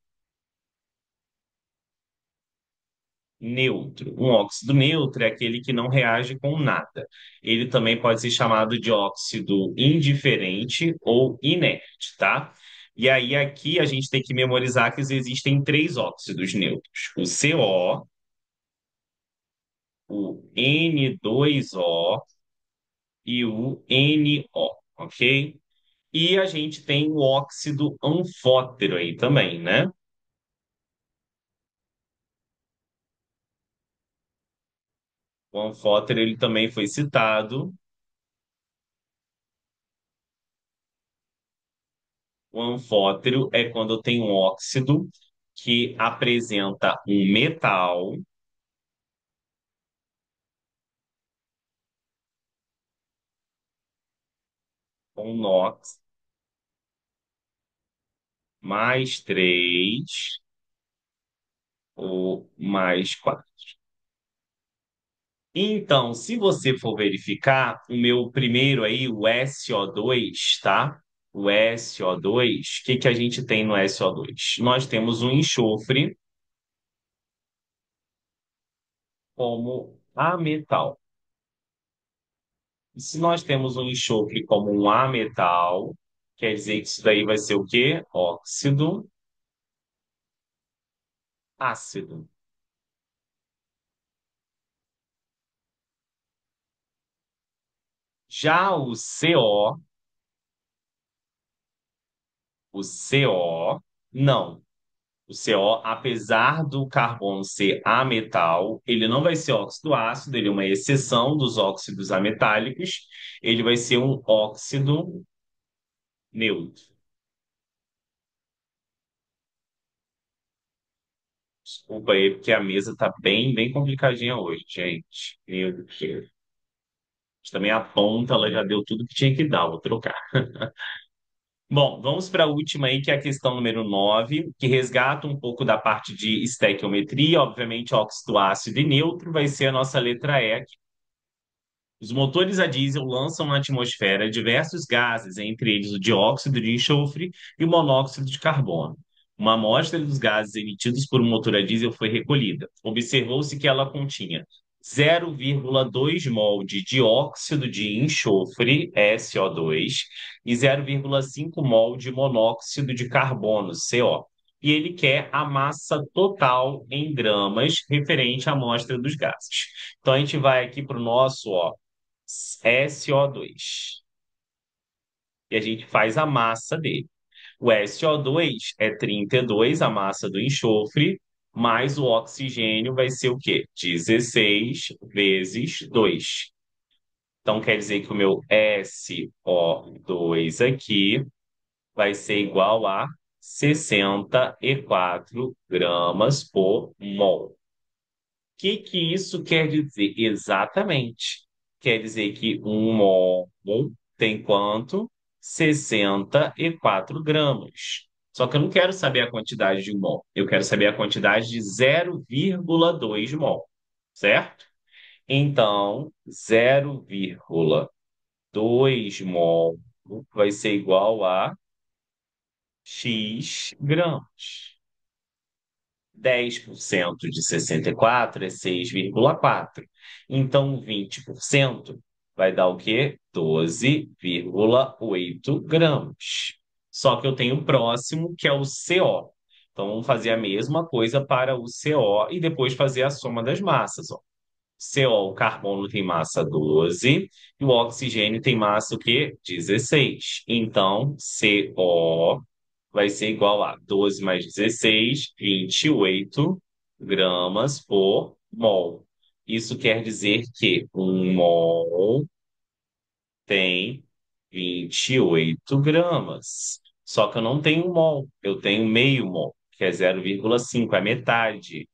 neutro. Um óxido neutro é aquele que não reage com nada. Ele também pode ser chamado de óxido indiferente ou inerte, tá? E aí aqui a gente tem que memorizar que existem três óxidos neutros: o CO, o N2O e o NO, ok? E a gente tem o óxido anfótero aí também, né? O anfótero ele também foi citado. O anfótero é quando eu tenho um óxido que apresenta um metal com NOx mais 3 ou mais 4. Então, se você for verificar, o meu primeiro aí, o SO2, tá? O SO2, o que que a gente tem no SO2? Nós temos um enxofre como ametal. E se nós temos um enxofre como um ametal, quer dizer que isso daí vai ser o quê? Óxido ácido. Já o CO, não. O CO, apesar do carbono ser ametal, ele não vai ser óxido ácido, ele é uma exceção dos óxidos ametálicos, ele vai ser um óxido neutro. Desculpa aí, porque a mesa tá bem, bem complicadinha hoje, gente. Meu Deus. Também a ponta, ela já deu tudo que tinha que dar, vou trocar. Bom, vamos para a última aí, que é a questão número 9, que resgata um pouco da parte de estequiometria. Obviamente, óxido ácido e neutro vai ser a nossa letra E. Os motores a diesel lançam na atmosfera diversos gases, entre eles o dióxido de enxofre e o monóxido de carbono. Uma amostra dos gases emitidos por um motor a diesel foi recolhida. Observou-se que ela continha 0,2 mol de dióxido de enxofre, SO2, e 0,5 mol de monóxido de carbono, CO. E ele quer a massa total em gramas referente à amostra dos gases. Então a gente vai aqui para o nosso, ó, SO2. E a gente faz a massa dele. O SO2 é 32 a massa do enxofre, mais o oxigênio vai ser o quê? 16 vezes 2. Então, quer dizer que o meu SO2 aqui vai ser igual a 64 gramas por mol. Que isso quer dizer? Exatamente. Quer dizer que um mol tem quanto? 64 gramas. Só que eu não quero saber a quantidade de um mol. Eu quero saber a quantidade de 0,2 mol. Certo? Então, 0,2 mol vai ser igual a X gramas. 10% de 64 é 6,4. Então, 20% vai dar o quê? 12,8 gramas. Só que eu tenho o próximo, que é o CO. Então, vamos fazer a mesma coisa para o CO e depois fazer a soma das massas. Ó. CO, o carbono tem massa 12 e o oxigênio tem massa o quê? 16. Então, CO vai ser igual a 12 mais 16, 28 gramas por mol. Isso quer dizer que um mol tem 28 gramas. Só que eu não tenho um mol, eu tenho meio mol, que é 0,5, é metade.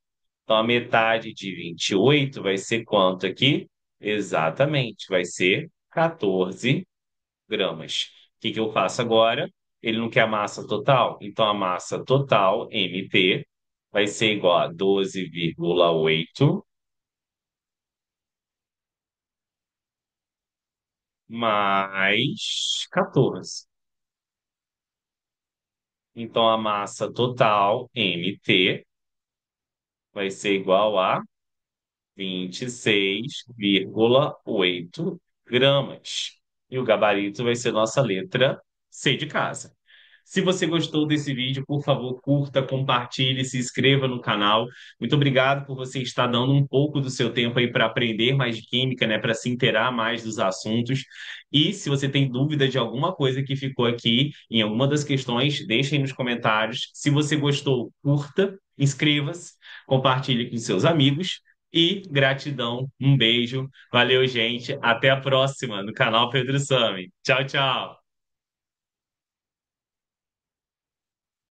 Então, a metade de 28 vai ser quanto aqui? Exatamente, vai ser 14 gramas. O que que eu faço agora? Ele não quer a massa total? Então, a massa total, MT, vai ser igual a 12,8 mais 14. Então, a massa total, MT, vai ser igual a 26,8 gramas. E o gabarito vai ser nossa letra C de casa. Se você gostou desse vídeo, por favor, curta, compartilhe, se inscreva no canal. Muito obrigado por você estar dando um pouco do seu tempo aí para aprender mais de química, né, para se inteirar mais dos assuntos. E se você tem dúvida de alguma coisa que ficou aqui em alguma das questões, deixe aí nos comentários. Se você gostou, curta, inscreva-se, compartilhe com seus amigos. E gratidão, um beijo, valeu, gente. Até a próxima no canal Pedro Sami. Tchau, tchau.